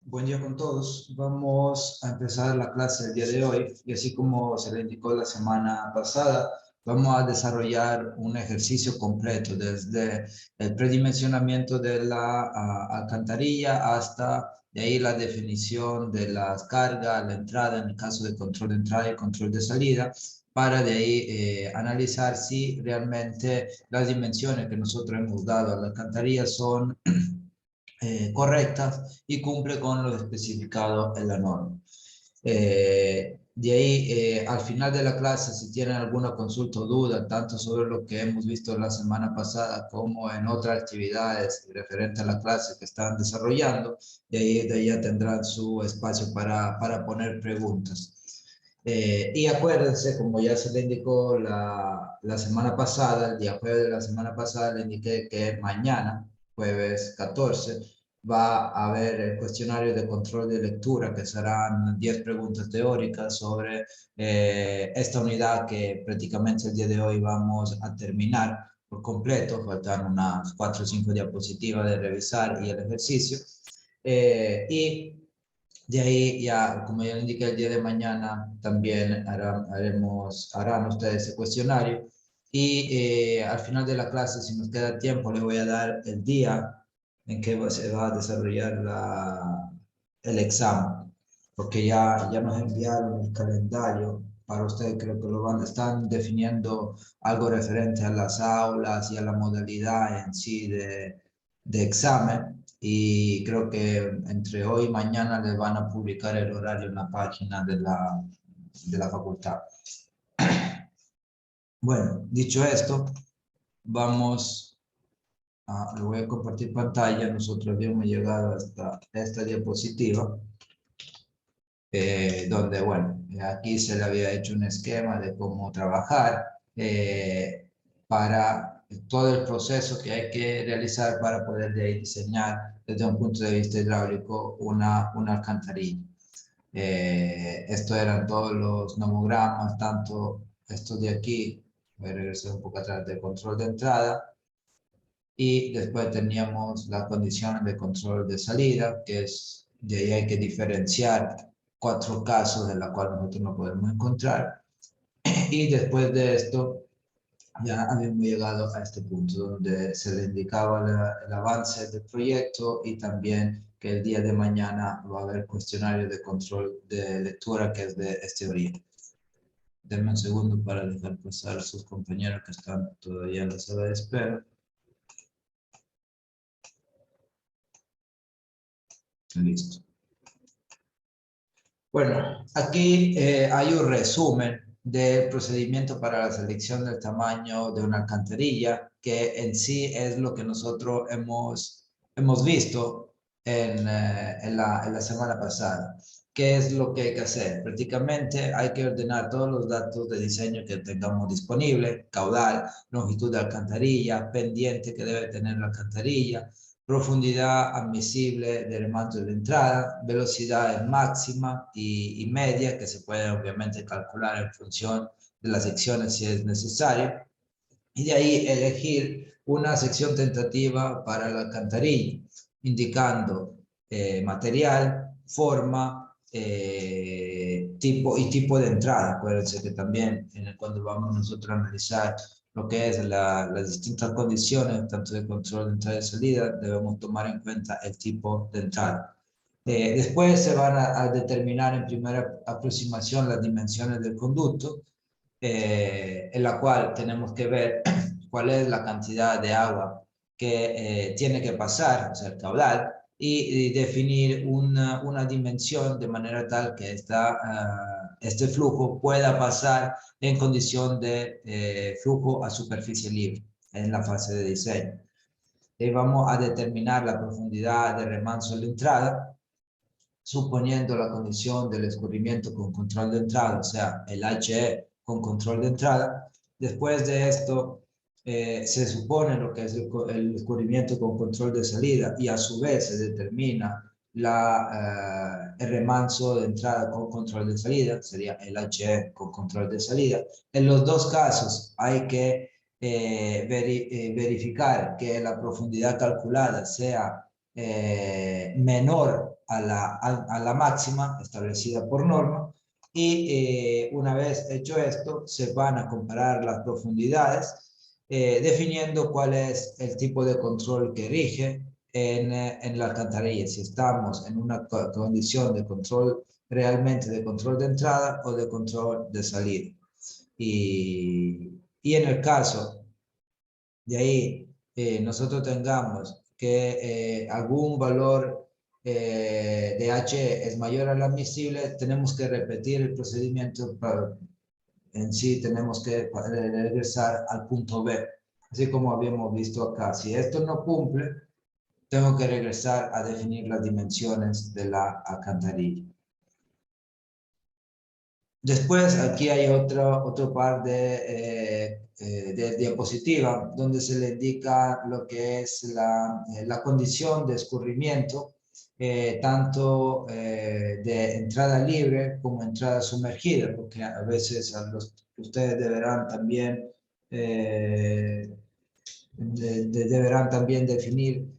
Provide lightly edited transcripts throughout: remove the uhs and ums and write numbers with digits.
Buen día con todos. Vamos a empezar la clase el día de hoy y así como se le indicó la semana pasada, vamos a desarrollar un ejercicio completo desde el predimensionamiento de la alcantarilla hasta de ahí la definición de las cargas, la entrada en el caso de control de entrada y control de salida, para de ahí analizar si realmente las dimensiones que nosotros hemos dado a la alcantarilla son correctas y cumple con lo especificado en la norma. De ahí, al final de la clase, si tienen alguna consulta o duda, tanto sobre lo que hemos visto la semana pasada como en otras actividades referentes a la clase que están desarrollando, de ahí ya tendrán su espacio para poner preguntas. Y acuérdense, como ya se le indicó la semana pasada, el día jueves de la semana pasada, le indiqué que mañana, jueves 14, va a haber el cuestionario de control de lectura, que serán 10 preguntas teóricas sobre esta unidad que prácticamente el día de hoy vamos a terminar por completo. Faltan unas 4 o 5 diapositivas de revisar y el ejercicio. Y de ahí ya, como ya indiqué, el día de mañana también harán ustedes ese cuestionario. Y al final de la clase, si nos queda tiempo, les voy a dar el día en que se va a desarrollar el examen, porque ya nos enviaron el calendario para ustedes. Creo que están definiendo algo referente a las aulas y a la modalidad en sí de examen, y creo que entre hoy y mañana les van a publicar el horario en la página de la facultad. Bueno, dicho esto, vamos le voy a compartir pantalla. Nosotros habíamos llegado hasta esta diapositiva, donde, bueno, aquí se le había hecho un esquema de cómo trabajar para todo el proceso que hay que realizar para poder de ahí diseñar desde un punto de vista hidráulico una alcantarilla. Esto eran todos los nomogramas, tanto estos de aquí, voy a regresar un poco atrás, de control de entrada, y después teníamos las condiciones de control de salida, que es, de ahí hay que diferenciar 4 casos de la cual nosotros no podemos encontrar. Y después de esto, ya habíamos llegado a este punto donde se le indicaba el avance del proyecto, y también que el día de mañana va a haber cuestionario de control de lectura, que es de teoría. Denme un segundo para dejar pasar a sus compañeros que están todavía en la sala de espera. Listo. Bueno, aquí hay un resumen del procedimiento para la selección del tamaño de una alcantarilla, que en sí es lo que nosotros hemos visto en la semana pasada. ¿Qué es lo que hay que hacer? Prácticamente hay que ordenar todos los datos de diseño que tengamos disponible: caudal, longitud de alcantarilla, pendiente que debe tener la alcantarilla, profundidad admisible del remanso de entrada, velocidad máxima y media, que se puede obviamente calcular en función de las secciones si es necesario, y de ahí elegir una sección tentativa para la alcantarilla, indicando material, forma, tipo de entrada. Acuérdense que también cuando vamos nosotros a analizar lo que es las distintas condiciones, tanto de control de entrada y salida, debemos tomar en cuenta el tipo de entrada. Después se van a determinar en primera aproximación las dimensiones del conducto, en la cual tenemos que ver cuál es la cantidad de agua que tiene que pasar, o sea, el caudal, y definir una dimensión de manera tal que este flujo pueda pasar en condición de flujo a superficie libre en la fase de diseño. Y vamos a determinar la profundidad de remanso de la entrada, suponiendo la condición del escurrimiento con control de entrada, o sea, el HE con control de entrada. Después de esto, se supone lo que es el escurrimiento con control de salida, y a su vez se determina el remanso de entrada con control de salida, sería el HE con control de salida. En los dos casos hay que verificar que la profundidad calculada sea menor a la máxima establecida por norma, y una vez hecho esto, se van a comparar las profundidades, definiendo cuál es el tipo de control que rige en la alcantarilla, si estamos en una condición de control realmente de control de entrada o de control de salida. Y en el caso de ahí nosotros tengamos que algún valor de H es mayor al admisible, tenemos que repetir el procedimiento en sí, tenemos que regresar al punto B, así como habíamos visto acá. Si esto no cumple, tengo que regresar a definir las dimensiones de la alcantarilla. Después aquí hay otro par de diapositiva donde se le indica lo que es la condición de escurrimiento, tanto de entrada libre como entrada sumergida, porque a veces ustedes deberán también, deberán también definir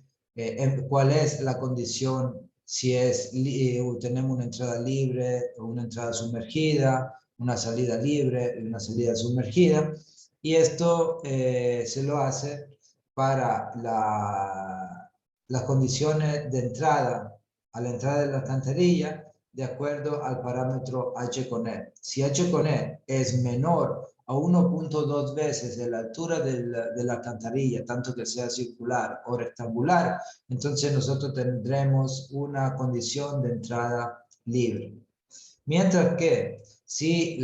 cuál es la condición, si tenemos una entrada libre, una entrada sumergida, una salida libre, una salida sumergida, y esto se lo hace para las condiciones de entrada, a la entrada de la alcantarilla, de acuerdo al parámetro H con E. Si H con E es menor a 1.2 veces de la altura de la alcantarilla, tanto que sea circular o rectangular, entonces nosotros tendremos una condición de entrada libre. Mientras que si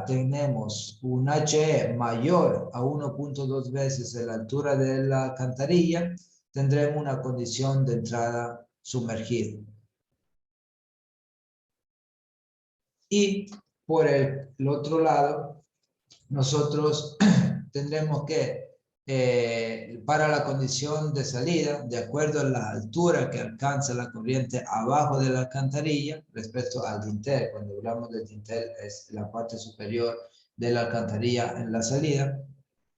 tenemos un HE mayor a 1.2 veces de la altura de la alcantarilla, tendremos una condición de entrada sumergida. Y por el otro lado, nosotros tendremos que, para la condición de salida, de acuerdo a la altura que alcanza la corriente abajo de la alcantarilla respecto al dintel, cuando hablamos del dintel es la parte superior de la alcantarilla en la salida,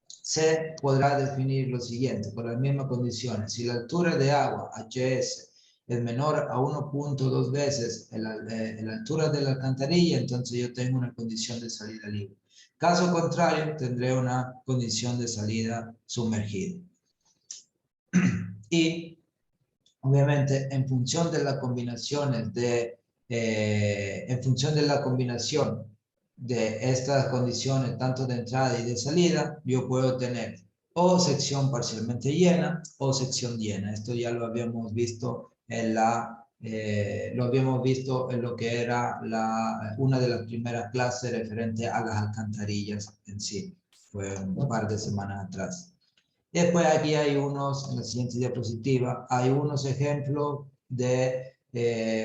se podrá definir lo siguiente, por las mismas condiciones. Si la altura de agua, HS, es menor a 1.2 veces la altura de la alcantarilla, entonces yo tengo una condición de salida libre. Caso contrario, tendré una condición de salida sumergida. Y, obviamente, en función de las combinaciones en función de la combinación de estas condiciones, tanto de entrada y de salida, yo puedo tener o sección parcialmente llena o sección llena. Esto ya lo habíamos visto en lo que era una de las primeras clases referente a las alcantarillas en sí. Fue un par de semanas atrás. Después aquí hay en la siguiente diapositiva, hay unos ejemplos de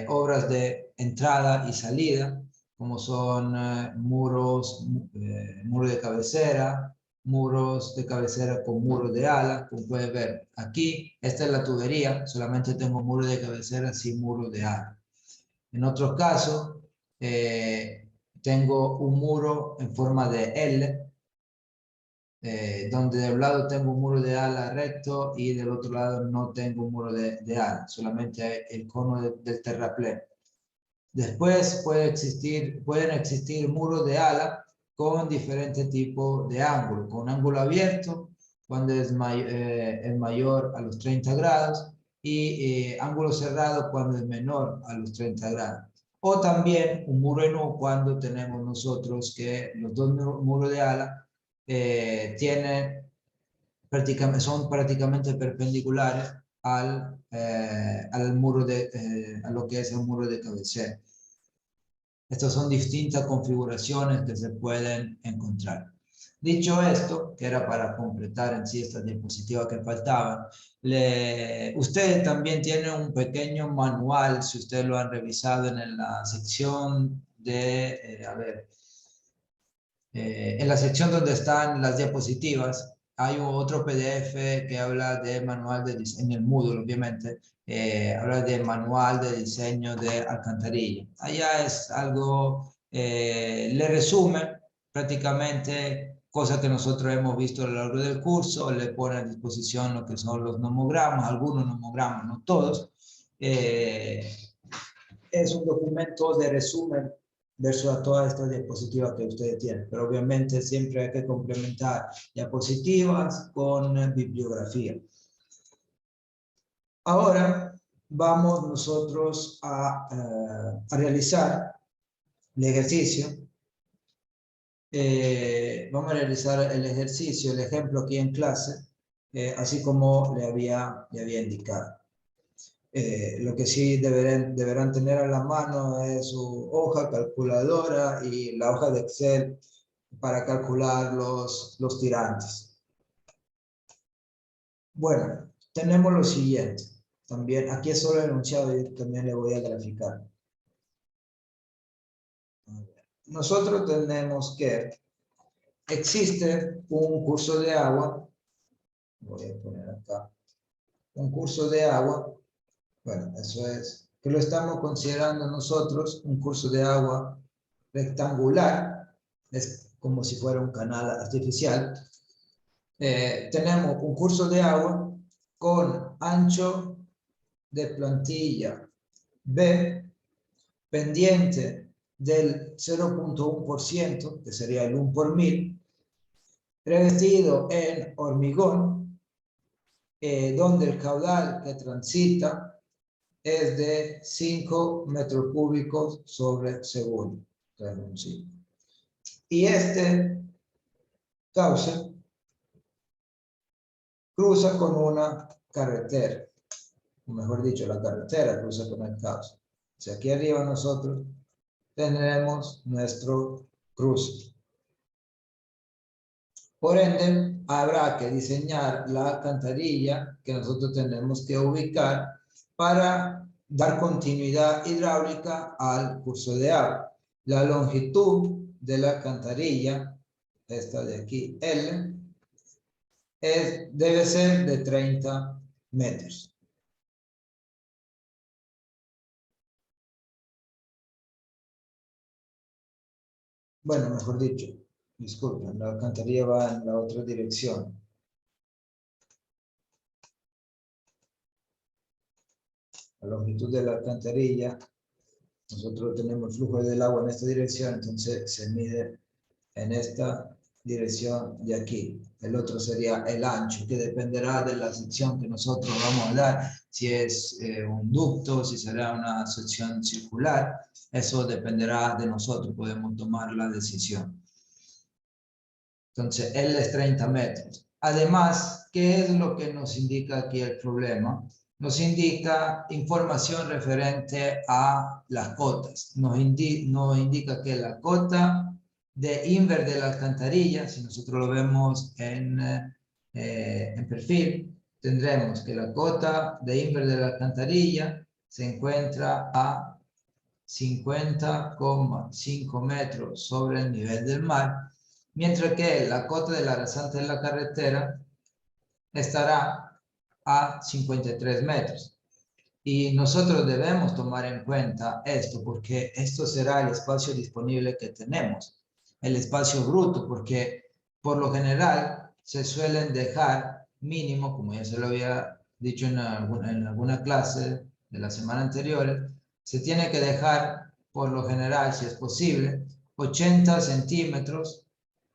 obras de entrada y salida, como son muros de cabecera, muros de cabecera con muros de ala, como pueden ver. Aquí, esta es la tubería, solamente tengo muro de cabecera sin muro de ala. En otros casos, tengo un muro en forma de L, donde de un lado tengo un muro de ala recto y del otro lado no tengo un muro de ala, solamente el cono del terraplén. Después pueden existir muros de ala con diferentes tipos de ángulos, con ángulo abierto cuando es mayor a los 30 grados y ángulo cerrado cuando es menor a los 30 grados. O también un muro en U cuando tenemos nosotros que los dos muros de ala son prácticamente perpendiculares al muro a lo que es el muro de cabecera. Estas son distintas configuraciones que se pueden encontrar. Dicho esto, que era para completar en sí esta diapositiva que faltaba, ustedes también tienen un pequeño manual, si ustedes lo han revisado en la sección de, en la sección donde están las diapositivas, hay otro PDF que habla de manual de diseño, el Moodle obviamente, habla de manual de diseño de alcantarilla. Allá es algo, le resume prácticamente cosa que nosotros hemos visto a lo largo del curso. Le pone a disposición lo que son los nomogramas, algunos nomogramas, no todos. Es un documento de resumen versus a toda esta diapositiva que ustedes tienen, pero obviamente siempre hay que complementar diapositivas con bibliografía. Ahora vamos nosotros a realizar el ejercicio. Vamos a realizar el ejercicio, el ejemplo aquí en clase, así como le había indicado. Lo que sí deberán tener a la mano es su hoja calculadora y la hoja de Excel para calcular los tirantes. Bueno, tenemos lo siguiente. También, aquí es solo el enunciado y también le voy a graficar. Nosotros tenemos que existe un curso de agua. Voy a poner acá. Un curso de agua. Bueno, eso es, que lo estamos considerando nosotros un curso de agua rectangular, es como si fuera un canal artificial. Tenemos un curso de agua con ancho de plantilla B, pendiente del 0.1%, que sería el 1 por 1000, revestido en hormigón, donde el caudal que transita es de 5 metros cúbicos sobre segundo. Y este cauce cruza con una carretera, o mejor dicho, la carretera cruza con el cauce. O sea, aquí arriba nosotros tendremos nuestro cruce. Por ende, habrá que diseñar la alcantarilla que nosotros tenemos que ubicar para dar continuidad hidráulica al curso de agua. La longitud de la alcantarilla, esta de aquí, L, debe ser de 30 metros. Bueno, mejor dicho, disculpen, la alcantarilla va en la otra dirección. La longitud de la alcantarilla, nosotros tenemos flujo del agua en esta dirección, entonces se mide en esta dirección de aquí. El otro sería el ancho, que dependerá de la sección que nosotros vamos a dar, si es un ducto, si será una sección circular. Eso dependerá de nosotros, podemos tomar la decisión. Entonces, L es 30 metros. Además, ¿qué es lo que nos indica aquí el problema? Nos indica información referente a las cotas. Nos indica que la cota de inver de la alcantarilla, si nosotros lo vemos en perfil, tendremos que la cota de inver de la alcantarilla se encuentra a 50,5 metros sobre el nivel del mar, mientras que la cota de la rasante de la carretera estará a 53 metros. Y nosotros debemos tomar en cuenta esto, porque esto será el espacio disponible que tenemos, el espacio bruto, porque por lo general se suelen dejar mínimo, como ya se lo había dicho en alguna clase de la semana anterior, se tiene que dejar por lo general, si es posible, 80 centímetros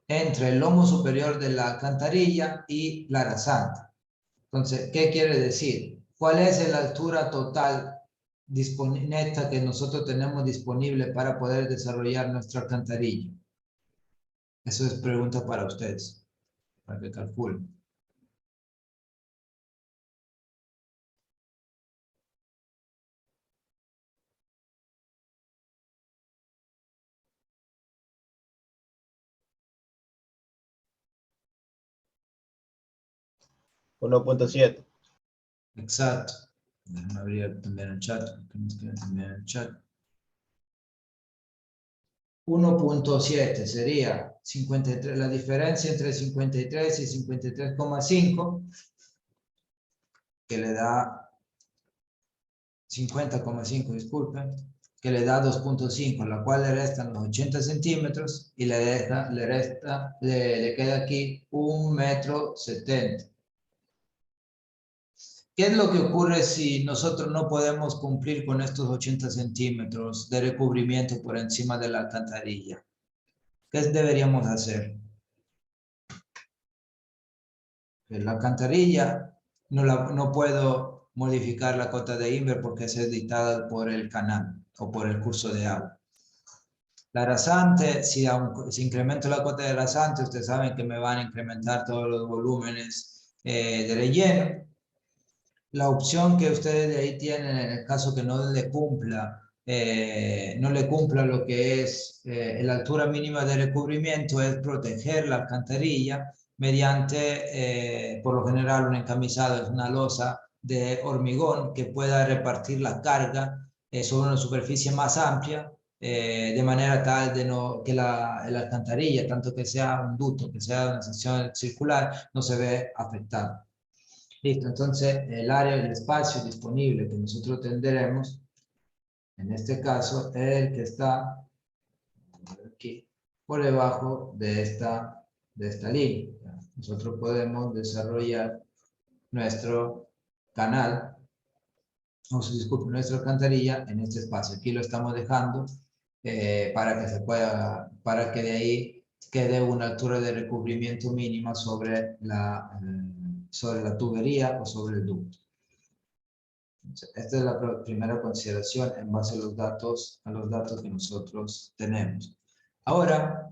entre el lomo superior de la alcantarilla y la rasante. Entonces, ¿qué quiere decir? ¿Cuál es la altura total neta que nosotros tenemos disponible para poder desarrollar nuestra alcantarilla? Eso es pregunta para ustedes, para que calculen. $1.7. Exacto. Déjenme abrir también el chat. También el chat. 1.7 sería 53, la diferencia entre 53 y 53,5, que le da 50,5, disculpen. que le da 2.5, la cual le restan los 80 centímetros y le queda aquí 1,70 m. ¿Qué es lo que ocurre si nosotros no podemos cumplir con estos 80 centímetros de recubrimiento por encima de la alcantarilla? ¿Qué deberíamos hacer? En la alcantarilla no puedo modificar la cota de Inver porque es dictada por el canal o por el curso de agua. La rasante, si incremento la cota de rasante, ustedes saben que me van a incrementar todos los volúmenes de relleno. La opción que ustedes de ahí tienen en el caso que no le cumpla lo que es la altura mínima de recubrimiento es proteger la alcantarilla mediante, por lo general, un encamisado, es una losa de hormigón que pueda repartir la carga sobre una superficie más amplia, de manera tal que la alcantarilla, tanto que sea un ducto, que sea una sección circular, no se ve afectada. Listo, entonces el área, el espacio disponible que nosotros tendremos, en este caso, es el que está aquí, por debajo de esta línea. Nosotros podemos desarrollar nuestro canal, disculpe, nuestra alcantarilla en este espacio. Aquí lo estamos dejando para que de ahí quede una altura de recubrimiento mínima sobre la tubería o sobre el ducto. Esta es la primera consideración en base a los datos que nosotros tenemos. Ahora,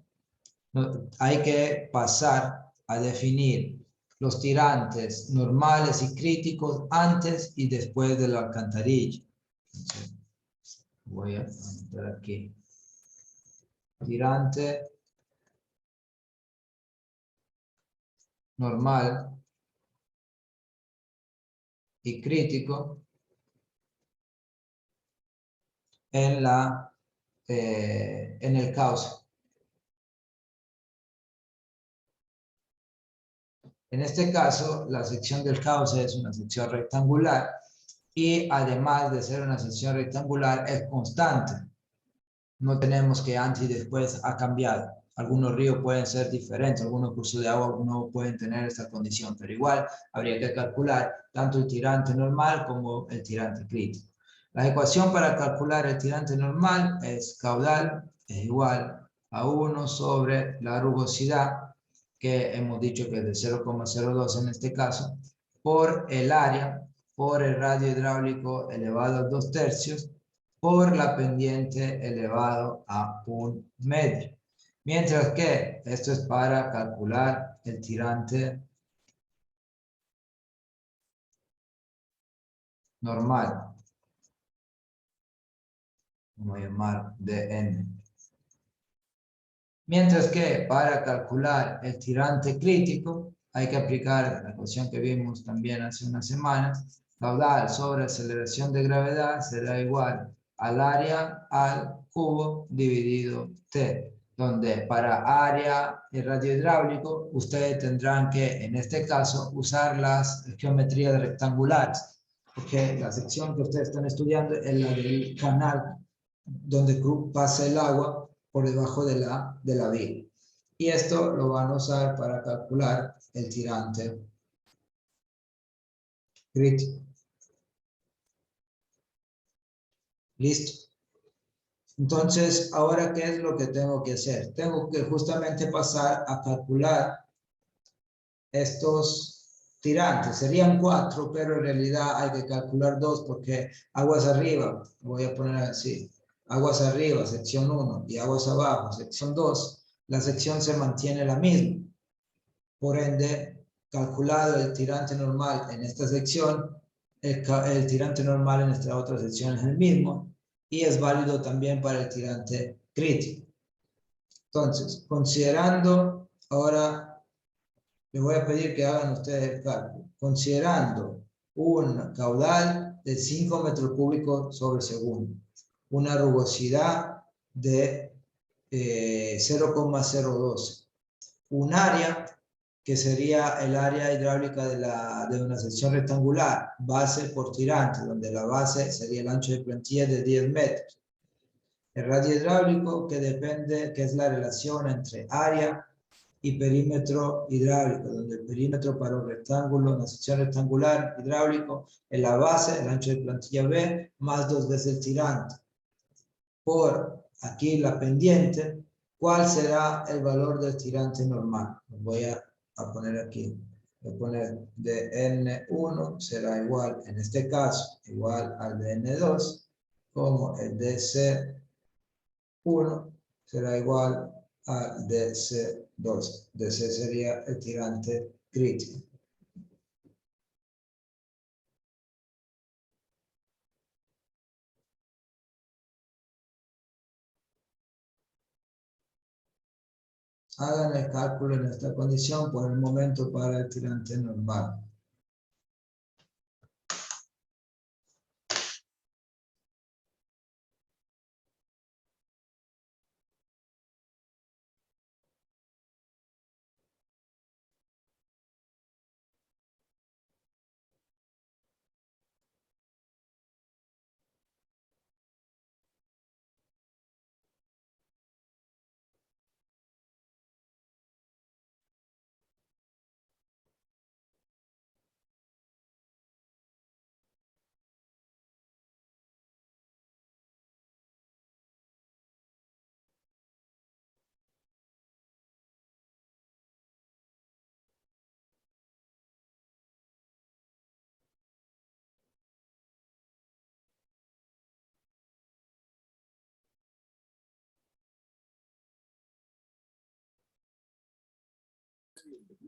hay que pasar a definir los tirantes normales y críticos antes y después de la alcantarilla. Entonces, voy a meter aquí. Tirante normal y crítico en el cauce. En este caso, la sección del cauce es una sección rectangular y además de ser una sección rectangular es constante. No tenemos que antes y después ha cambiado. Algunos ríos pueden ser diferentes, algunos cursos de agua no pueden tener esta condición, pero igual habría que calcular tanto el tirante normal como el tirante crítico. La ecuación para calcular el tirante normal es caudal es igual a 1 sobre la rugosidad, que hemos dicho que es de 0,02 en este caso, por el área, por el radio hidráulico elevado a 2/3, por la pendiente elevado a 1/2. Mientras que esto es para calcular el tirante normal. Vamos a llamar dn. Mientras que para calcular el tirante crítico hay que aplicar la ecuación que vimos también hace unas semanas. Caudal sobre aceleración de gravedad será igual al área al cubo dividido t, donde para área y radio hidráulico ustedes tendrán que, en este caso, usar las geometrías rectangulares, porque la sección que ustedes están estudiando es la del canal donde pasa el agua por debajo de la vía. Y esto lo van a usar para calcular el tirante crítico. Listo. Entonces, ahora, ¿qué es lo que tengo que hacer? Tengo que justamente pasar a calcular estos tirantes. Serían 4, pero en realidad hay que calcular 2 porque aguas arriba, voy a poner así, aguas arriba, sección 1, y aguas abajo, sección 2, la sección se mantiene la misma. Por ende, calculado el tirante normal en esta sección, el tirante normal en esta otra sección es el mismo, y es válido también para el tirante crítico. Entonces, considerando, ahora les voy a pedir que hagan ustedes el cálculo, considerando un caudal de 5 metros cúbicos sobre segundo, una rugosidad de 0,012, un área que sería el área hidráulica de una sección rectangular, base por tirante, donde la base sería el ancho de plantilla de 10 metros. El radio hidráulico que depende, que es la relación entre área y perímetro hidráulico, donde el perímetro para un rectángulo, una sección rectangular hidráulico, es la base, el ancho de plantilla B, más 2 veces el tirante. Por aquí la pendiente, ¿cuál será el valor del tirante normal? Lo voy a poner aquí. Voy a poner de N1 será igual, en este caso, igual al de N2, como el DC1 será igual al DC2. DC sería el tirante crítico. Hagan el cálculo en esta condición por el momento para el tirante normal.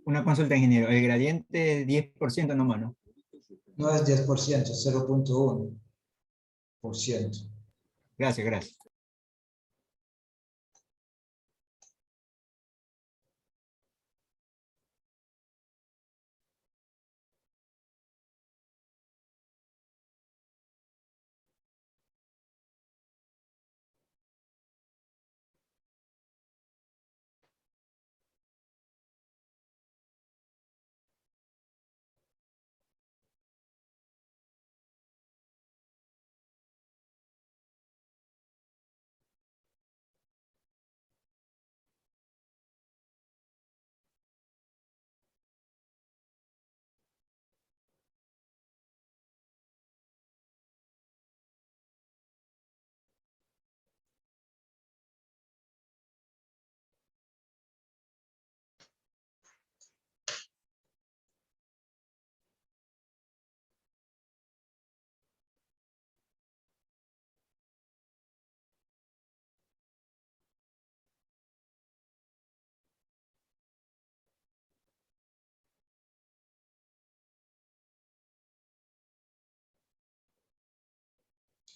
Una consulta, ingeniero. El gradiente es 10% nomás, ¿no? No es 10%, es 0,1%. Gracias, gracias.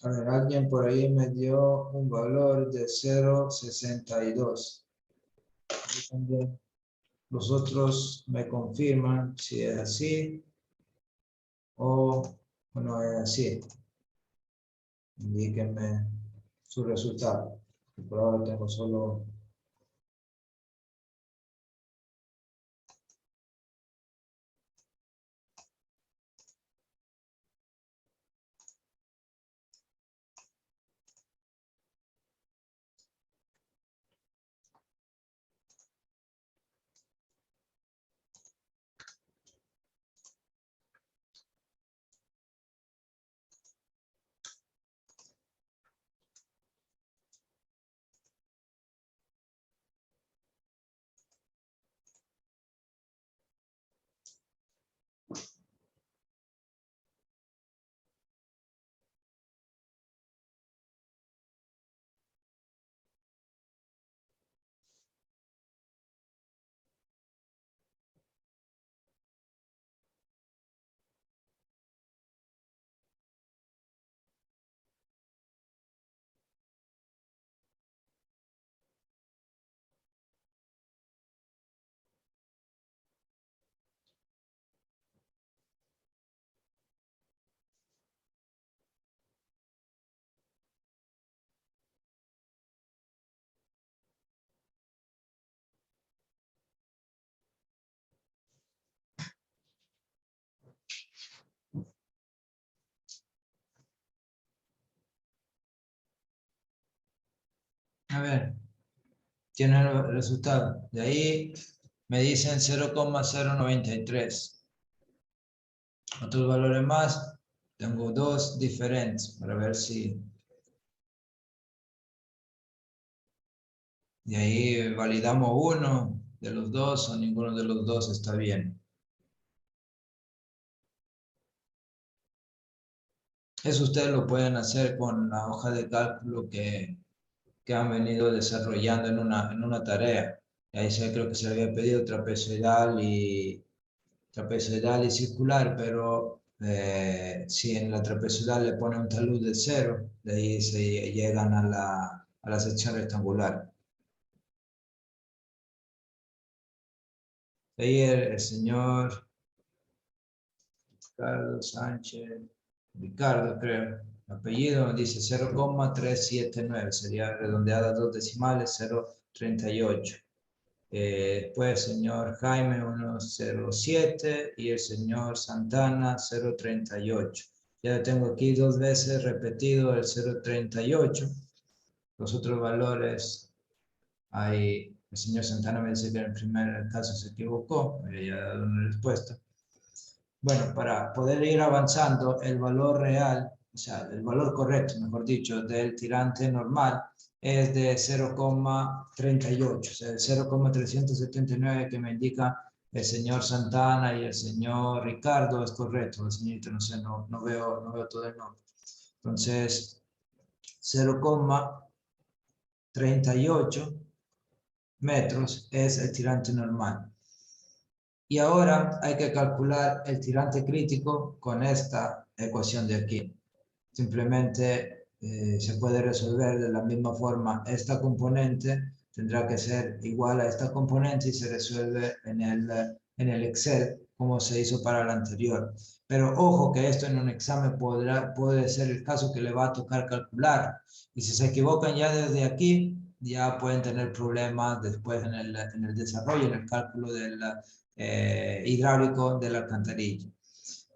A ver, alguien por ahí me dio un valor de 0,62. También los otros me confirman si es así o no es así. Indíquenme su resultado. Por ahora tengo solo A ver, tiene el resultado. De ahí me dicen 0,093. Otros valores más. Tengo dos diferentes para ver si... De ahí validamos uno de los dos o ninguno de los dos está bien. Eso ustedes lo pueden hacer con la hoja de cálculo que han venido desarrollando en una tarea. Y ahí creo que se había pedido trapezoidal y circular, pero si en la trapezoidal le ponen un talud de 0, de ahí se llegan a la sección rectangular. De ahí el señor Ricardo Sánchez, Ricardo creo, apellido dice 0,379, sería redondeada 2 decimales, 0,38. Después el señor Jaime 107 y el señor Santana 038. Ya tengo aquí dos veces repetido el 038. Los otros valores, hay, el señor Santana me dice que en el primer caso se equivocó, me había dado una respuesta. Bueno, para poder ir avanzando, el valor real, o sea, el valor correcto, mejor dicho, del tirante normal es de 0,38, o sea, el 0,379 que me indica el señor Santana y el señor Ricardo es correcto, el señorito, no sé, no veo todo el nombre. Entonces, 0,38 metros es el tirante normal. Y ahora hay que calcular el tirante crítico con esta ecuación de aquí. Simplemente se puede resolver de la misma forma. Esta componente tendrá que ser igual a esta componente y se resuelve en el Excel como se hizo para la anterior. Pero ojo que esto en un examen puede ser el caso que le va a tocar calcular. Y si se equivocan ya desde aquí, ya pueden tener problemas después en el desarrollo, en el cálculo del hidráulico de la alcantarilla.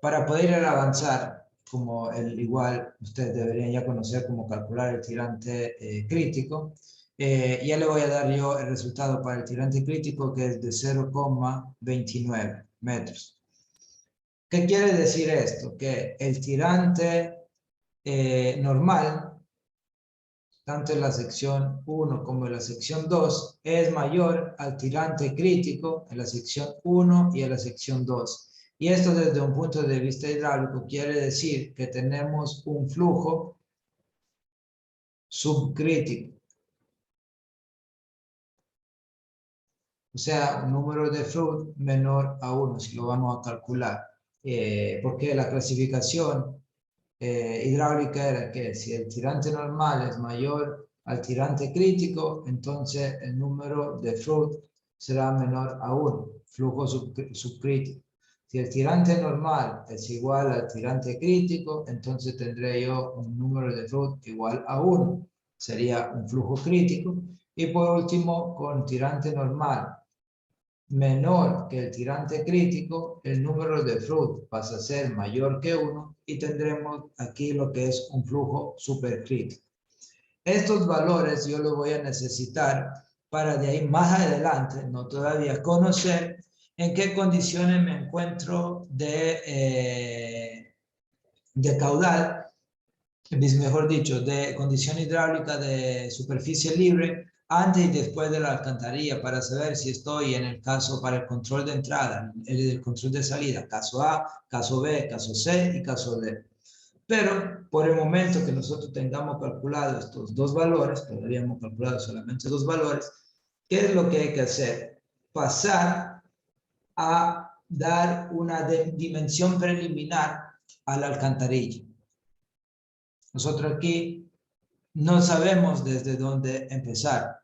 Para poder avanzar, como igual ustedes deberían ya conocer cómo calcular el tirante crítico, ya le voy a dar yo el resultado para el tirante crítico que es de 0,29 metros. ¿Qué quiere decir esto? Que el tirante normal, tanto en la sección 1 como en la sección 2, es mayor al tirante crítico en la sección 1 y en la sección 2. Y esto desde un punto de vista hidráulico quiere decir que tenemos un flujo subcrítico. O sea, un número de flujo menor a 1, si lo vamos a calcular. Porque la clasificación hidráulica era que si el tirante normal es mayor al tirante crítico, entonces el número de flujo será menor a 1, flujo subcrítico. Si el tirante normal es igual al tirante crítico, entonces tendré yo un número de flujo igual a 1, sería un flujo crítico. Y por último, con tirante normal menor que el tirante crítico, el número de flujo pasa a ser mayor que 1 y tendremos aquí lo que es un flujo supercrítico. Estos valores yo los voy a necesitar para de ahí más adelante, no todavía, conocer en qué condiciones me encuentro de caudal, mejor dicho, de condición hidráulica de superficie libre antes y después de la alcantarilla para saber si estoy en el caso para el control de entrada, el control de salida, caso A, caso B, caso C y caso D. Pero por el momento que nosotros tengamos calculado estos dos valores, todavía hemos calculado solamente dos valores, ¿qué es lo que hay que hacer? Pasar a dar una dimensión preliminar a la alcantarilla. Nosotros aquí no sabemos desde dónde empezar.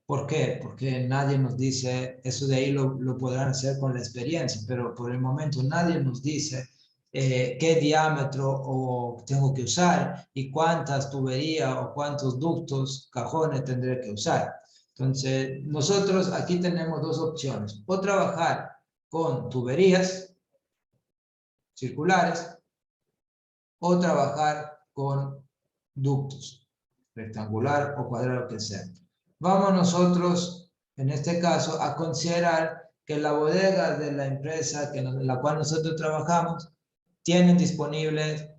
¿Por qué? Porque nadie nos dice, eso de ahí lo podrán hacer con la experiencia, pero por el momento nadie nos dice qué diámetro tengo que usar y cuántas tuberías o cuántos ductos, cajones tendré que usar. Entonces, nosotros aquí tenemos dos opciones. O trabajar con tuberías circulares o trabajar con ductos rectangular o cuadrado que sea. Vamos nosotros, en este caso, a considerar que la bodega de la empresa en la cual nosotros trabajamos tienen disponibles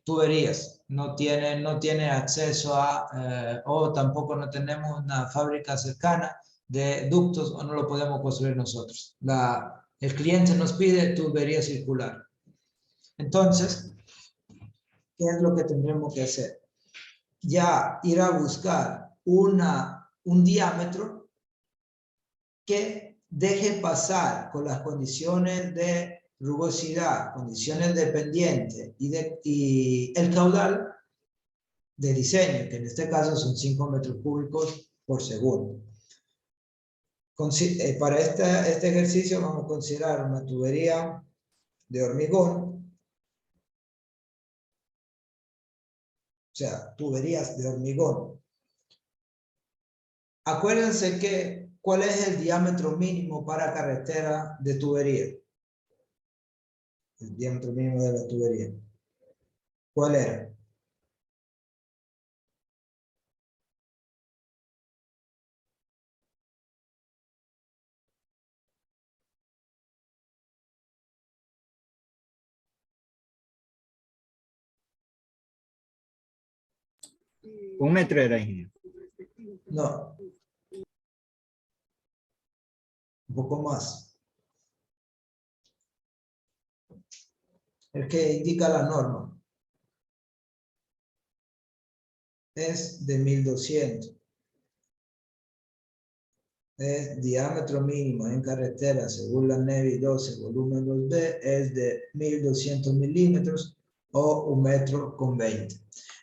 tuberías, no tiene acceso a, o tampoco no tenemos una fábrica cercana de ductos o no lo podemos construir nosotros. El cliente nos pide tubería circular. Entonces, ¿qué es lo que tendremos que hacer? Ya ir a buscar un diámetro que deje pasar con las condiciones de rugosidad, condiciones de pendiente y el caudal de diseño, que en este caso son 5 metros cúbicos por segundo. Para este ejercicio vamos a considerar una tubería de hormigón, o sea, tuberías de hormigón. Acuérdense que, ¿cuál es el diámetro mínimo para carretera de tubería? El diámetro mínimo de la tubería. ¿Cuál era? Un metro era, ingeniero. No. Un poco más. El que indica la norma. Es de 1200. Es diámetro mínimo en carretera, según la NEVI 12, volumen 2B, es de 1200 milímetros o 1,20 m.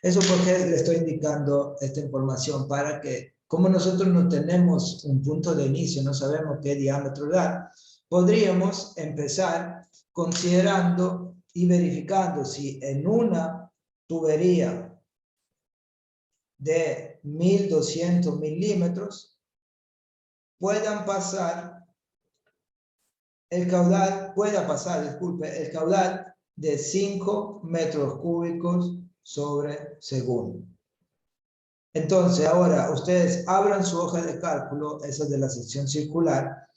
Eso porque le estoy indicando esta información para que, como nosotros no tenemos un punto de inicio, no sabemos qué diámetro dar, podríamos empezar considerando y verificando si en una tubería de 1200 milímetros pueda pasar el caudal de 5 metros cúbicos sobre segundo. Entonces, ahora ustedes abran su hoja de cálculo, esa de la sección circular,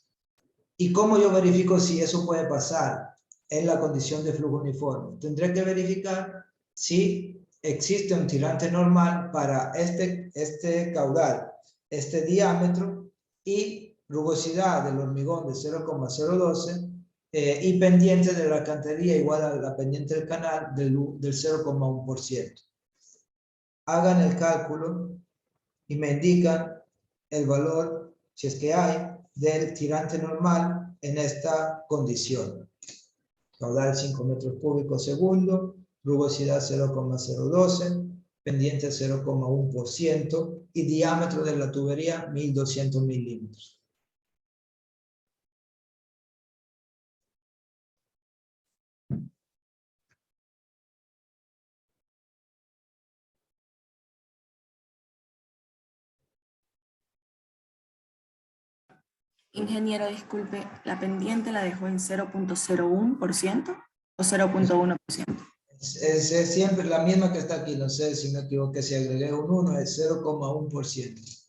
y cómo yo verifico si eso puede pasar en la condición de flujo uniforme. Tendré que verificar si existe un tirante normal para este caudal, este diámetro y rugosidad del hormigón de 0,012 y pendiente de la cantería igual a la pendiente del canal del 0,1%. Hagan el cálculo y me indican el valor, si es que hay, del tirante normal en esta condición. Caudal 5 metros cúbicos segundo, rugosidad 0,012, pendiente 0,1% y diámetro de la tubería 1200 milímetros. Ingeniero, disculpe, ¿la pendiente la dejó en 0,01% o 0,1%? Es siempre la misma que está aquí, no sé si me equivoqué, si agregué un 1, es 0,1%.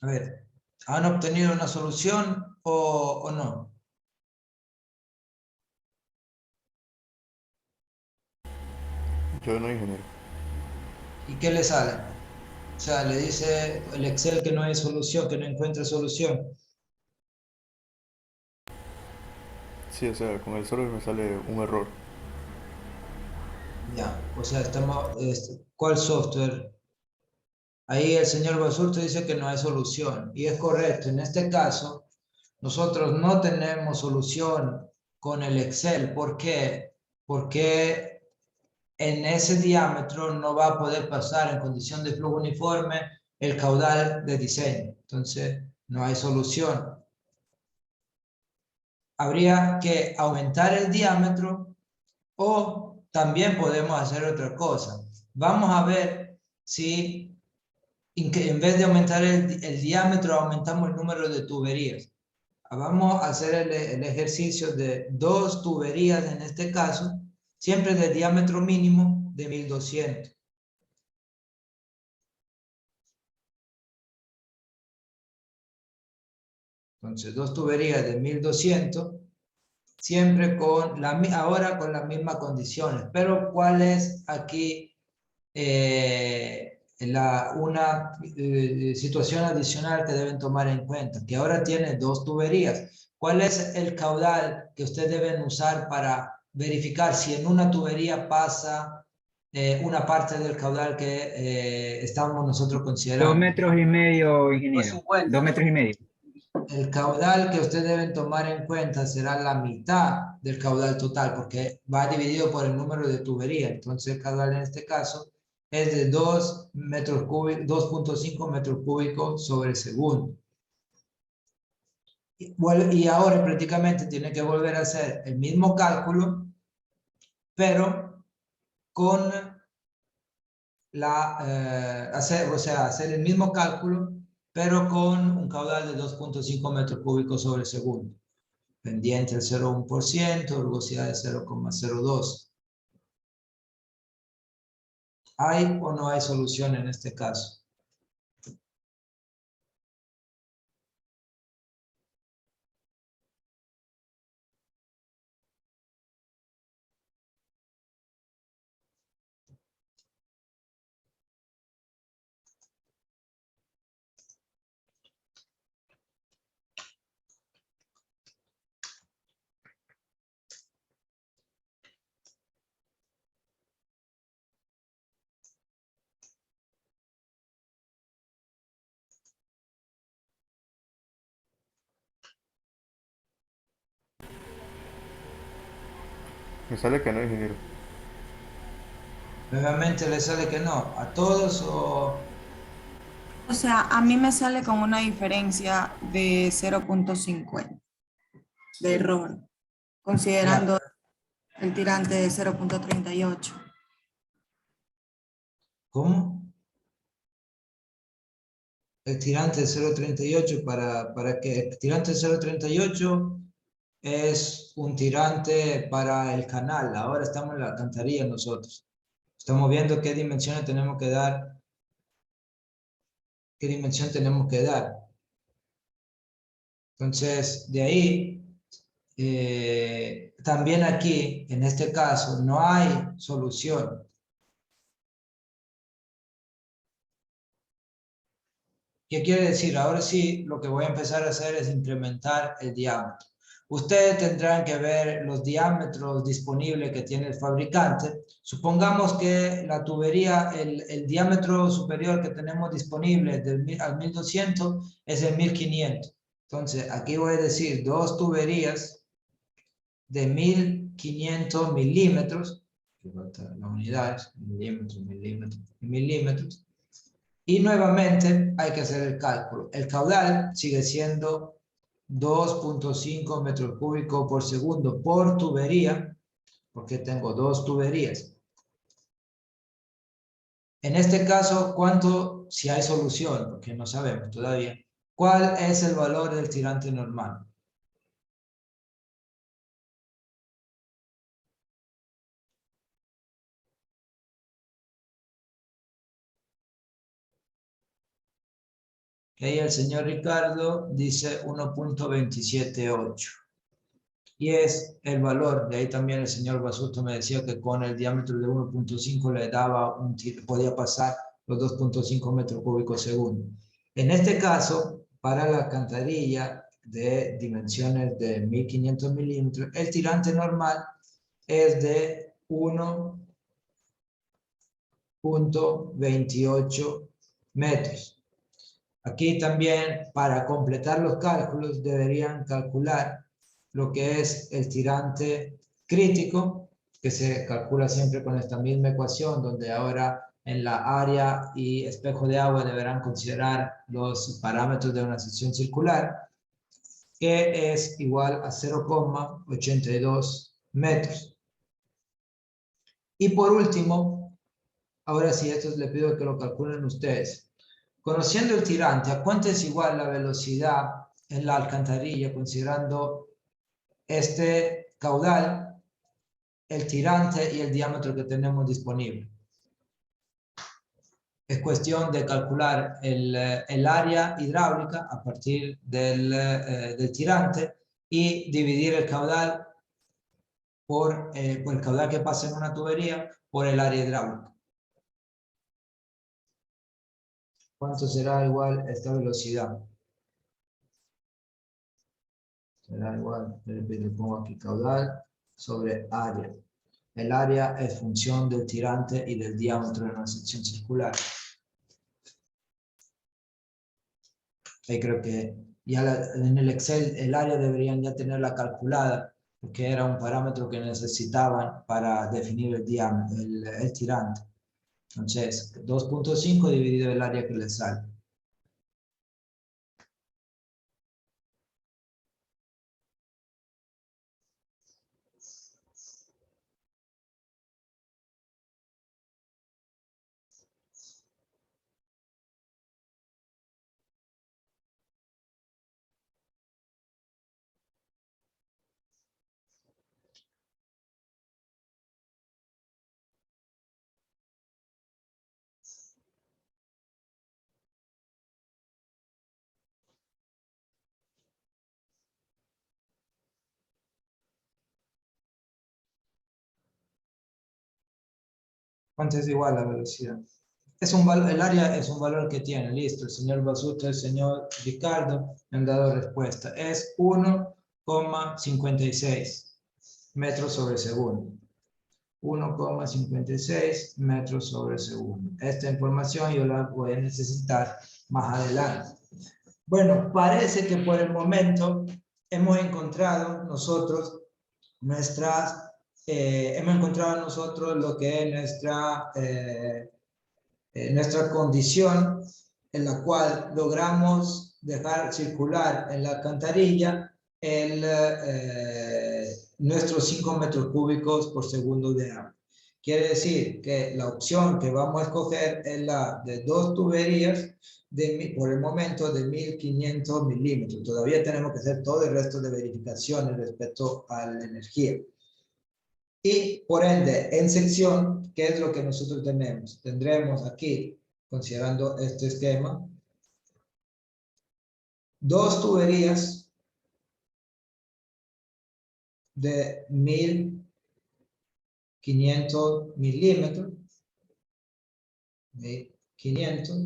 A ver, ¿han obtenido una solución o no? Yo no, ingeniero. ¿Y qué le sale? O sea, le dice el Excel que no hay solución, que no encuentra solución. Sí, o sea, con el solo me sale un error. Ya, o sea, ¿cuál software? Ahí el señor Basurto dice que no hay solución. Y es correcto, en este caso, nosotros no tenemos solución con el Excel. ¿Por qué? Porque en ese diámetro no va a poder pasar en condición de flujo uniforme el caudal de diseño. Entonces, no hay solución. Habría que aumentar el diámetro o también podemos hacer otra cosa. Vamos a ver si en vez de aumentar el diámetro, aumentamos el número de tuberías. Vamos a hacer el ejercicio de 2 tuberías en este caso, siempre de diámetro mínimo de 1200. Entonces, 2 tuberías de 1200, siempre ahora con las mismas condiciones. Pero ¿cuál es aquí una situación adicional que deben tomar en cuenta? Que ahora tiene 2 tuberías. ¿Cuál es el caudal que ustedes deben usar para verificar si en una tubería pasa una parte del caudal que estamos nosotros 2,5 considerando? metros, ingeniero. 2,5 metros. El caudal que ustedes deben tomar en cuenta será la mitad del caudal total, porque va dividido por el número de tuberías. Entonces, el caudal en este caso es de 2.5 metros cúbicos sobre segundo. Y ahora prácticamente tiene que volver a hacer el mismo cálculo, pero con hacer el mismo cálculo, pero con un caudal de 2.5 metros cúbicos sobre segundo. Pendiente el 0,1%, rugosidad de 0,02. ¿Hay o no hay solución en este caso? Me sale que no, ingeniero. Nuevamente le sale que no. ¿A todos o...? O sea, a mí me sale con una diferencia de 0,50 de error, considerando Ya, el tirante de 0,38. ¿cómo? El tirante de 0,38 ¿para qué? El tirante de 0,38 es un tirante para el canal. Ahora estamos en la alcantarilla nosotros. Estamos viendo qué dimensiones tenemos que dar. ¿Qué dimensión tenemos que dar? Entonces, de ahí, también aquí, en este caso, no hay solución. ¿Qué quiere decir? Ahora sí, lo que voy a empezar a hacer es incrementar el diámetro. Ustedes tendrán que ver los diámetros disponibles que tiene el fabricante. Supongamos que la tubería, el diámetro superior que tenemos disponible al 1200 es el 1500. Entonces, aquí voy a decir 2 tuberías de 1500 milímetros, las unidades, milímetros. Y nuevamente hay que hacer el cálculo. El caudal sigue siendo 2.5 metros cúbicos por segundo por tubería, porque tengo 2 tuberías. En este caso, ¿cuánto, si hay solución? Porque no sabemos todavía. ¿Cuál es el valor del tirante normal? Ahí el señor Ricardo dice 1.278. y es el valor. De ahí también el señor Basulto me decía que con el diámetro de 1.5 le daba podía pasar los 2.5 metros cúbicos segundo. En este caso, para la alcantarilla de dimensiones de 1500 milímetros, el tirante normal es de 1.28 metros. Aquí también, para completar los cálculos, deberían calcular lo que es el tirante crítico, que se calcula siempre con esta misma ecuación, donde ahora en la área y espejo de agua deberán considerar los parámetros de una sección circular, que es igual a 0,82 metros. Y por último, ahora sí, esto les pido que lo calculen ustedes. Conociendo el tirante, ¿a cuánto es igual la velocidad en la alcantarilla, considerando este caudal, el tirante y el diámetro que tenemos disponible? Es cuestión de calcular el área hidráulica a partir del tirante y dividir el caudal por el caudal que pasa en una tubería por el área hidráulica. ¿Cuánto será igual esta velocidad? Será igual, le pongo aquí caudal sobre área. El área es función del tirante y del diámetro de una sección circular. Ahí creo que ya en el Excel el área deberían ya tenerla calculada, porque era un parámetro que necesitaban para definir el diámetro, el tirante. Entonces, 2.5 dividido el área que le sale. ¿Cuánto es igual la velocidad? Es un valor, el área es un valor que tiene, listo. El señor Basuto, el señor Ricardo me han dado respuesta. Es 1,56 metros sobre segundo. 1,56 metros sobre segundo. Esta información yo la voy a necesitar más adelante. Bueno, parece que por el momento hemos encontrado nosotros lo que es nuestra condición en la cual logramos dejar circular en la alcantarilla nuestros 5 metros cúbicos por segundo de agua. Quiere decir que la opción que vamos a escoger es la de 2 tuberías por el momento de 1500 milímetros. Todavía tenemos que hacer todo el resto de verificaciones respecto a la energía. Y por ende, en sección, ¿qué es lo que nosotros tenemos? Tendremos aquí, considerando este esquema, 2 tuberías de 1500 milímetros. 1500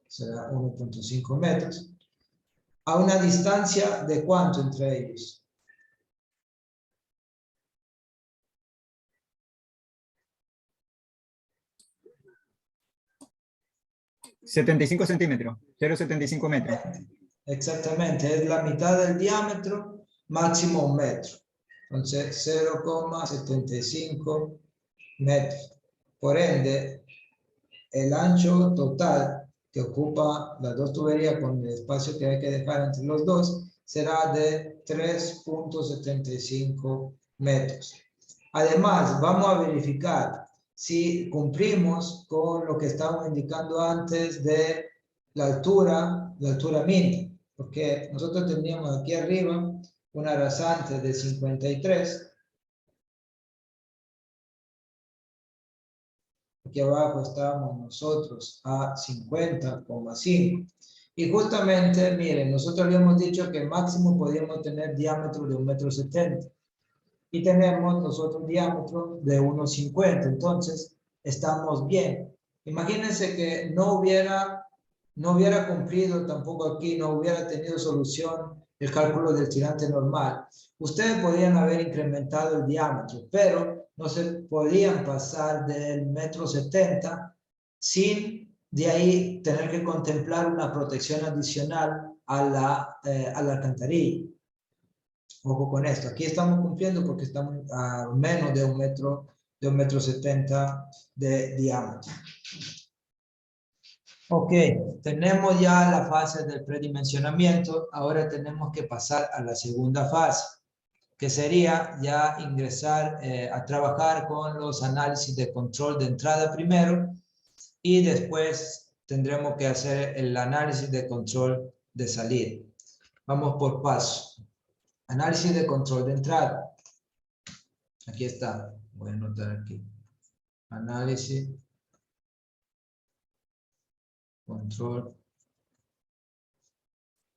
será 1.5 metros. A una distancia de ¿cuánto entre ellos? 75 centímetros, 0,75 metros. Exactamente, es la mitad del diámetro, máximo 1 metro. Entonces, 0,75 metros. Por ende, el ancho total que ocupa las 2 tuberías con el espacio que hay que dejar entre los dos será de 3.75 metros. Además, vamos a verificar si cumplimos con lo que estábamos indicando antes de la altura mínima, porque nosotros teníamos aquí arriba una rasante de 53. Aquí abajo estábamos nosotros a 50,5 Y justamente, miren, nosotros habíamos dicho que máximo podíamos tener diámetro de 1,70 m. Y tenemos nosotros diámetro de 1,50 m. Entonces, estamos bien. Imagínense que no hubiera cumplido tampoco aquí, no hubiera tenido solución el cálculo del tirante normal. Ustedes podían haber incrementado el diámetro, pero no se podían pasar del 1,70 m sin de ahí tener que contemplar una protección adicional a la alcantarilla. Ojo con esto, aquí estamos cumpliendo porque estamos a menos de 1,70 m de diámetro. Ok, tenemos ya la fase del predimensionamiento, ahora tenemos que pasar a la segunda fase, que sería ya ingresar a trabajar con los análisis de control de entrada primero, y después tendremos que hacer el análisis de control de salida. Vamos por paso. Análisis de control de entrada. Aquí está. Voy a anotar aquí. Análisis. Control.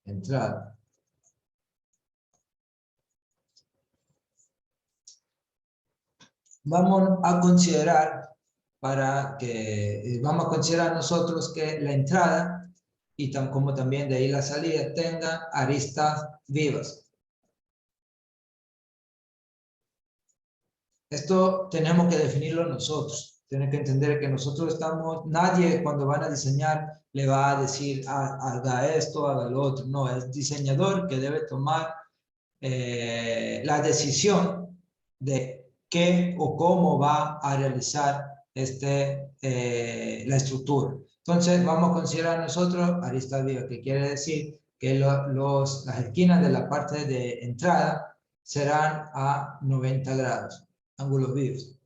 Entrada. Vamos a considerar nosotros que la entrada y como también de ahí la salida tenga aristas vivas. Esto tenemos que definirlo nosotros. Tienen que entender que nosotros nadie cuando van a diseñar le va a decir haga esto, haga lo otro. No, es el diseñador que debe tomar la decisión de qué o cómo va a realizar la estructura. Entonces vamos a considerar nosotros aristas vivas, que quiere decir que las esquinas de la parte de entrada serán a 90 grados, ángulos vivos.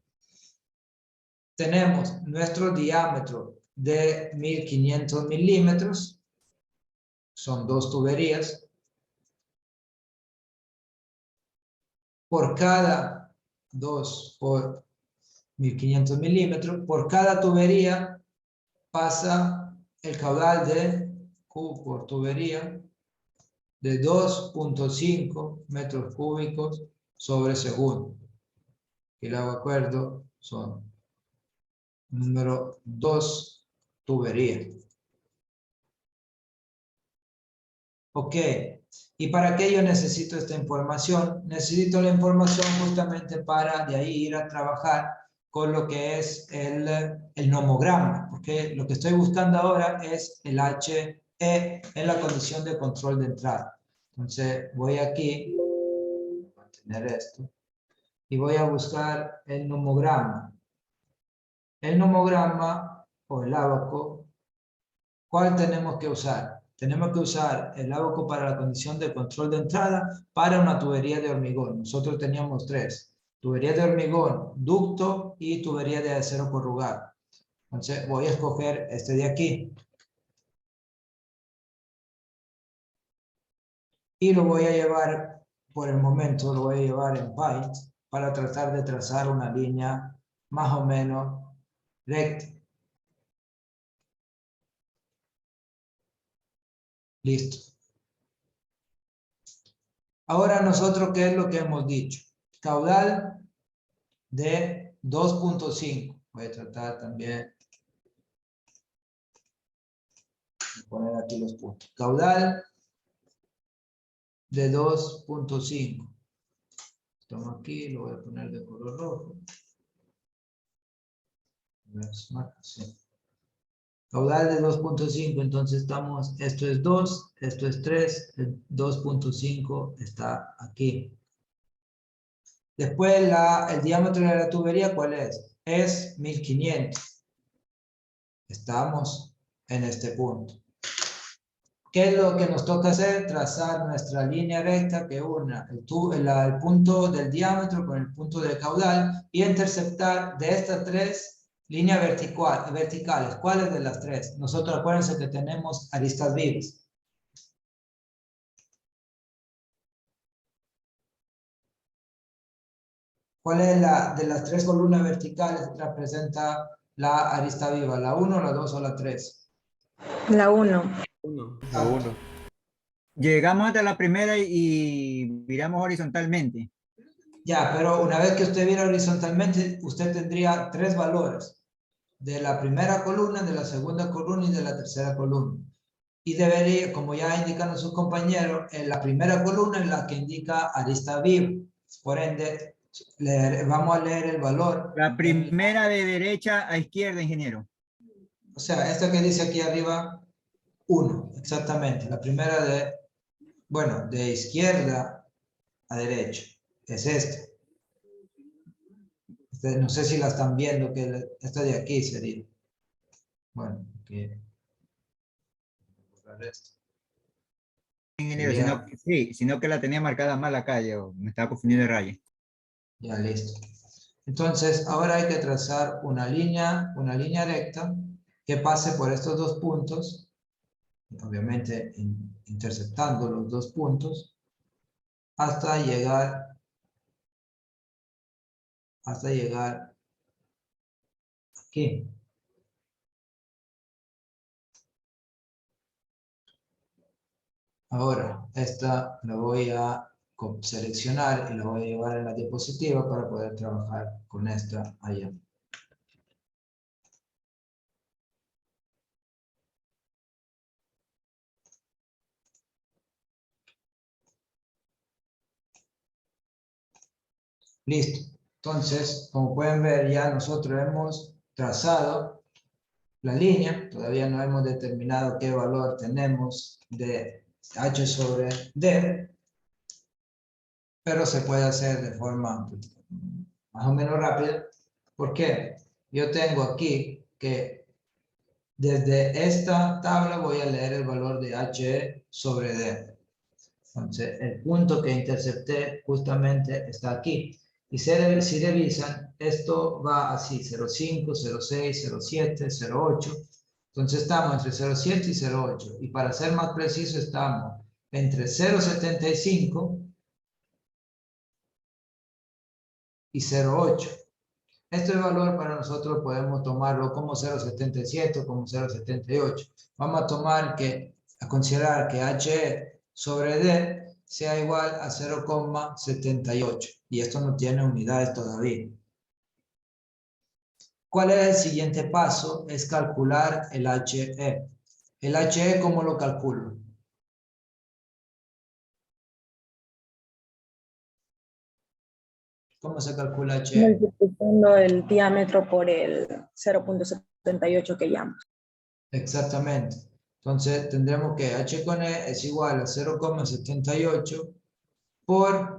Tenemos nuestro diámetro de 1500 milímetros, son 2 tuberías. Por cada 2 por 1500 milímetros, por cada tubería pasa el caudal de Q por tubería de 2.5 metros cúbicos sobre segundo. Y lo acuerdo son número 2 tuberías. Ok. ¿Y para qué yo necesito esta información? Necesito la información justamente para de ahí ir a trabajar con lo que es el nomograma, porque lo que estoy buscando ahora es el HE en la condición de control de entrada. Entonces voy aquí, voy a tener esto, y voy a buscar el nomograma. El nomograma o el ábaco, ¿cuál tenemos que usar? Tenemos que usar el ábaco para la condición de control de entrada para una tubería de hormigón. Nosotros teníamos 3. Tubería de hormigón, ducto y tubería de acero corrugado. Entonces voy a escoger este de aquí. Y lo voy a llevar, por el momento, lo voy a llevar en Paint para tratar de trazar una línea más o menos recta. Listo. Ahora nosotros, ¿qué es lo que hemos dicho? Caudal de 2.5. Voy a tratar también de poner aquí los puntos. Caudal de 2.5. Tomo aquí, lo voy a poner de color rojo. Sí. Caudal de 2.5, entonces esto es 2, esto es 3, el 2.5 está aquí. Después el diámetro de la tubería, ¿cuál es? Es 1500. Estamos en este punto. ¿Qué es lo que nos toca hacer? Trazar nuestra línea recta que una el punto del diámetro con el punto del caudal y interceptar de estas 3 líneas verticales. ¿Cuáles de las 3? Nosotros acuérdense que tenemos aristas vivas. ¿Cuál es de las 3 columnas verticales que representa la arista viva? ¿La 1, la 2 o la 3? La 1. La 1. Llegamos hasta la primera y miramos horizontalmente. Ya, pero una vez que usted viera horizontalmente, usted tendría 3 valores. De la primera columna, de la segunda columna y de la tercera columna. Y debería, como ya indican sus compañeros, en la primera columna es la que indica arista viva. Por ende, vamos a leer el valor. La primera de derecha a izquierda, ingeniero. O sea, esta que dice aquí arriba, 1, exactamente. La primera de, bueno, de izquierda a derecha. Es esta. No sé si la están viendo, que esta de aquí sería. Bueno, que Ingeniero, sería, sino que la tenía marcada mal acá, yo me estaba confundiendo de raya. ya listo. Entonces, ahora hay que trazar una línea recta que pase por estos 2 puntos, obviamente interceptando los 2 puntos, hasta llegar aquí. Ahora, esta la voy a seleccionar y la voy a llevar en la diapositiva para poder trabajar con esta allá. Listo. Entonces, como pueden ver, ya nosotros hemos trazado la línea. Todavía no hemos determinado qué valor tenemos de h sobre d, pero se puede hacer de forma más o menos rápida. ¿Por qué? Yo tengo aquí que desde esta tabla voy a leer el valor de h sobre d. Entonces, el punto que intercepté justamente está aquí. Y si revisan, esto va así, 0,5, 0,6, 0,7, 0,8. Entonces estamos entre 0,7 y 0,8. Y para ser más preciso, estamos entre 0,75 y 0,8. Este valor para nosotros podemos tomarlo como 0,77 o como 0,78. Vamos a considerar que h sobre d sea igual a 0,78. Y esto no tiene unidades todavía. ¿Cuál es el siguiente paso? Es calcular el HE. ¿El HE cómo lo calculo? ¿Cómo se calcula HE? Multiplicando el diámetro por el 0.78 que llamo. Exactamente. Entonces tendremos que h con e es igual a 0,78 por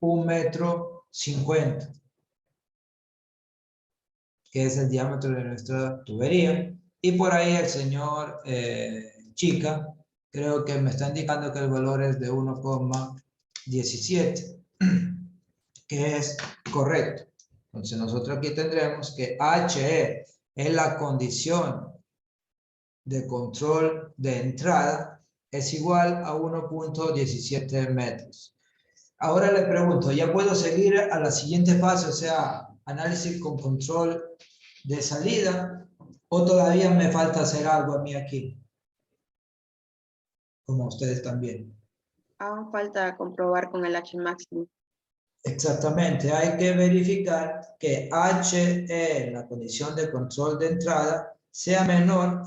1,50 m, que es el diámetro de nuestra tubería. Y por ahí el señor Chica, creo que me está indicando que el valor es de 1,17, que es correcto. Entonces nosotros aquí tendremos que HE es la condición de control de entrada, es igual a 1,17 metros. Ahora le pregunto, ¿ya puedo seguir a la siguiente fase, o sea, análisis con control de salida, o todavía me falta hacer algo a mí aquí? Como ustedes también. Aún falta comprobar con el H máximo. Exactamente, hay que verificar que HE, la condición de control de entrada, sea menor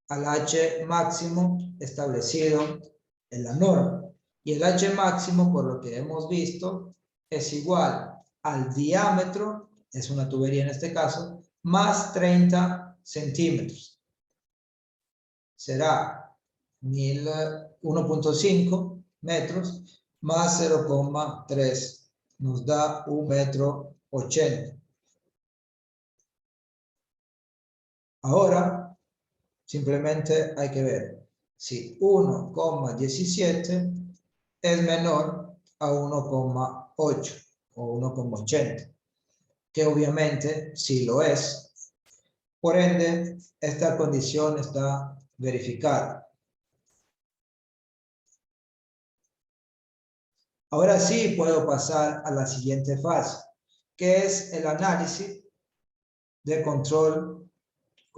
al H máximo establecido en la norma. Y el H máximo, por lo que hemos visto, es igual al diámetro, es una tubería en este caso, más 30 centímetros. Será 1,5 metros más 0,3. Nos da 1,80 m. Ahora, simplemente hay que ver si 1,17 es menor a 1,8 o 1,80, que obviamente sí lo es. Por ende, esta condición está verificada. Ahora sí puedo pasar a la siguiente fase, que es el análisis de control,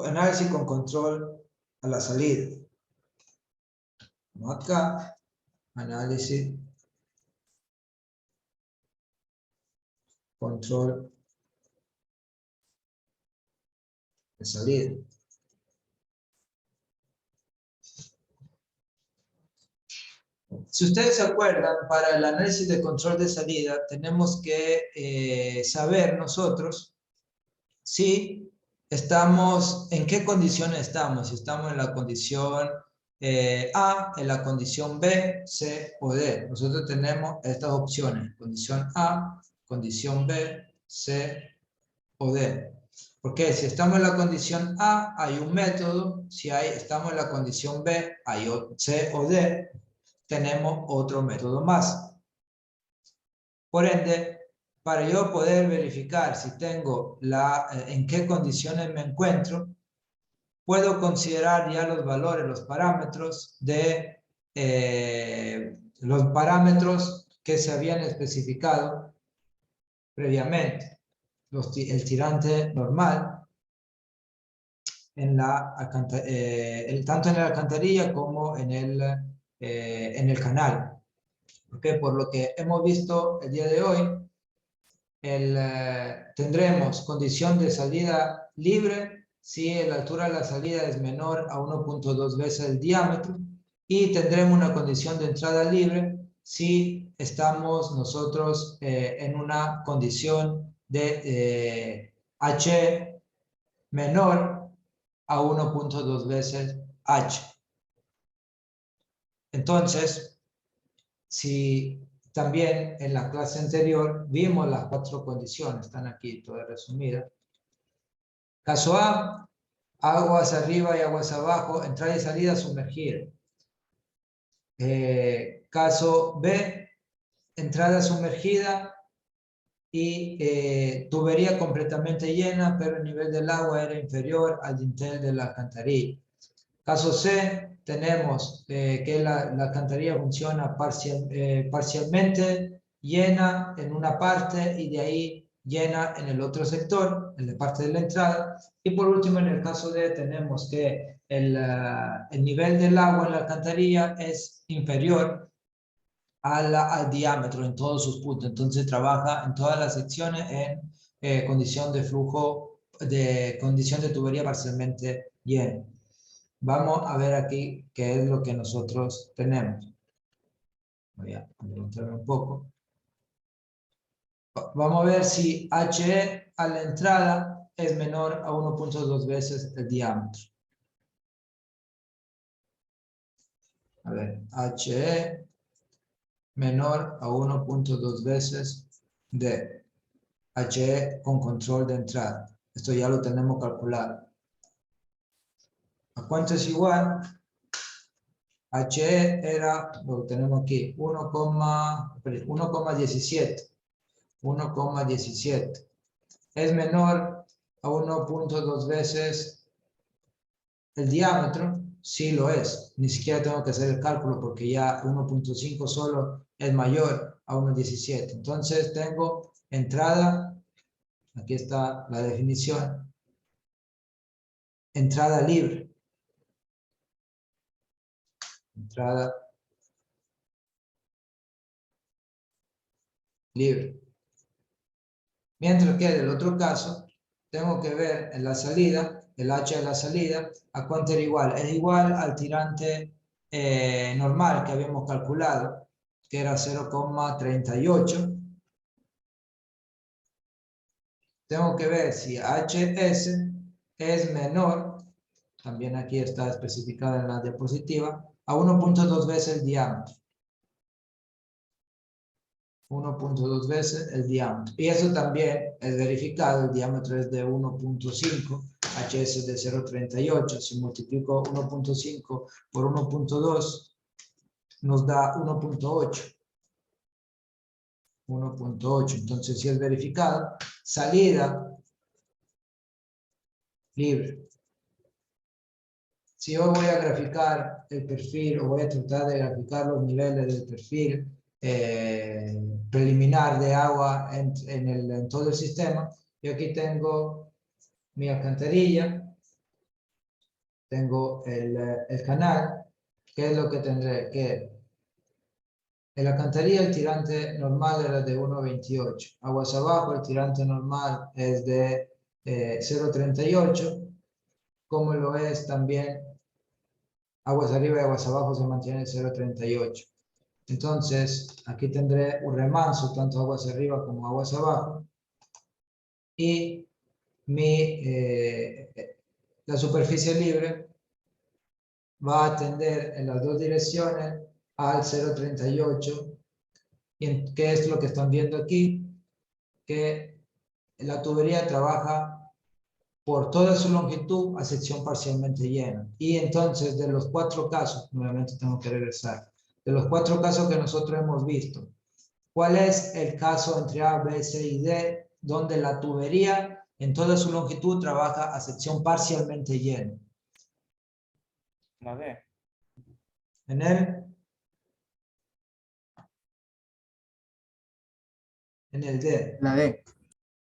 análisis con control a la salida. Vamos acá, análisis, control de salida. Si ustedes se acuerdan, para el análisis de control de salida tenemos que saber nosotros si estamos, en qué condición estamos, si estamos en la condición A, en la condición B, C o D. Nosotros tenemos estas opciones, condición A, condición B, C o D. Porque si estamos en la condición A, hay un método, si estamos en la condición B, hay C o D, tenemos otro método más. Por ende, para yo poder verificar si tengo en qué condiciones me encuentro, puedo considerar ya los valores, los parámetros que se habían especificado previamente. El tirante normal, tanto en la alcantarilla como en el canal. ¿Okay? Por lo que hemos visto el día de hoy, tendremos condición de salida libre si la altura de la salida es menor a 1.2 veces el diámetro, y tendremos una condición de entrada libre si estamos nosotros en una condición de H menor a 1.2 veces H. Entonces, si también en la clase anterior vimos las 4 condiciones, están aquí todas resumidas. Caso A, aguas arriba y aguas abajo, entrada y salida sumergida. Caso B, entrada sumergida y tubería completamente llena, pero el nivel del agua era inferior al dintel de la alcantarilla. Caso C, tenemos que la alcantarilla funciona parcialmente llena en una parte y de ahí llena en el otro sector, en la parte de la entrada. Y por último, en el caso D, tenemos que el nivel del agua en la alcantarilla es inferior al diámetro en todos sus puntos. Entonces trabaja en todas las secciones en condición de flujo, condición de tubería parcialmente llena. Vamos a ver aquí qué es lo que nosotros tenemos. Voy a adelantarme un poco. Vamos a ver si HE a la entrada es menor a 1.2 veces el diámetro. A ver, HE menor a 1.2 veces de HE con control de entrada. Esto ya lo tenemos calculado. ¿A cuánto es igual? HE era, lo tenemos aquí, 1,17. 1,17. ¿Es menor a 1.2 veces el diámetro? Sí lo es. Ni siquiera tengo que hacer el cálculo porque ya 1.5 solo es mayor a 1.17. Entonces tengo entrada, aquí está la definición, entrada libre. Entrada libre. Mientras que en el otro caso, tengo que ver en la salida, el H de la salida, ¿a cuánto era igual? Es igual al tirante normal que habíamos calculado, que era 0,38. Tengo que ver si HS es menor, también aquí está especificado en la diapositiva, a 1.2 veces el diámetro. 1.2 veces el diámetro. Y eso también es verificado, el diámetro es de 1.5, HS es de 0.38. Si multiplico 1.5 por 1.2, nos da 1.8. 1.8, entonces si es verificado. Salida libre. Si yo voy a graficar el perfil o voy a tratar de graficar los niveles del perfil preliminar de agua en todo el sistema, yo aquí tengo mi alcantarilla, tengo el canal ¿qué es lo que tendré? Que en la alcantarilla el tirante normal era de 1,28. Aguas abajo el tirante normal es de 0,38. Como lo es también aguas arriba y aguas abajo se mantiene 0,38. Entonces, aquí tendré un remanso, tanto aguas arriba como aguas abajo. Y la superficie libre va a tender en las dos direcciones al 0,38. ¿Y qué es lo que están viendo aquí? Que la tubería trabaja por toda su longitud a sección parcialmente llena. Y entonces, de los 4 casos, nuevamente tengo que regresar, de los 4 casos que nosotros hemos visto, ¿cuál es el caso entre A, B, C y D donde la tubería en toda su longitud trabaja a sección parcialmente llena? La D. En el D. La D.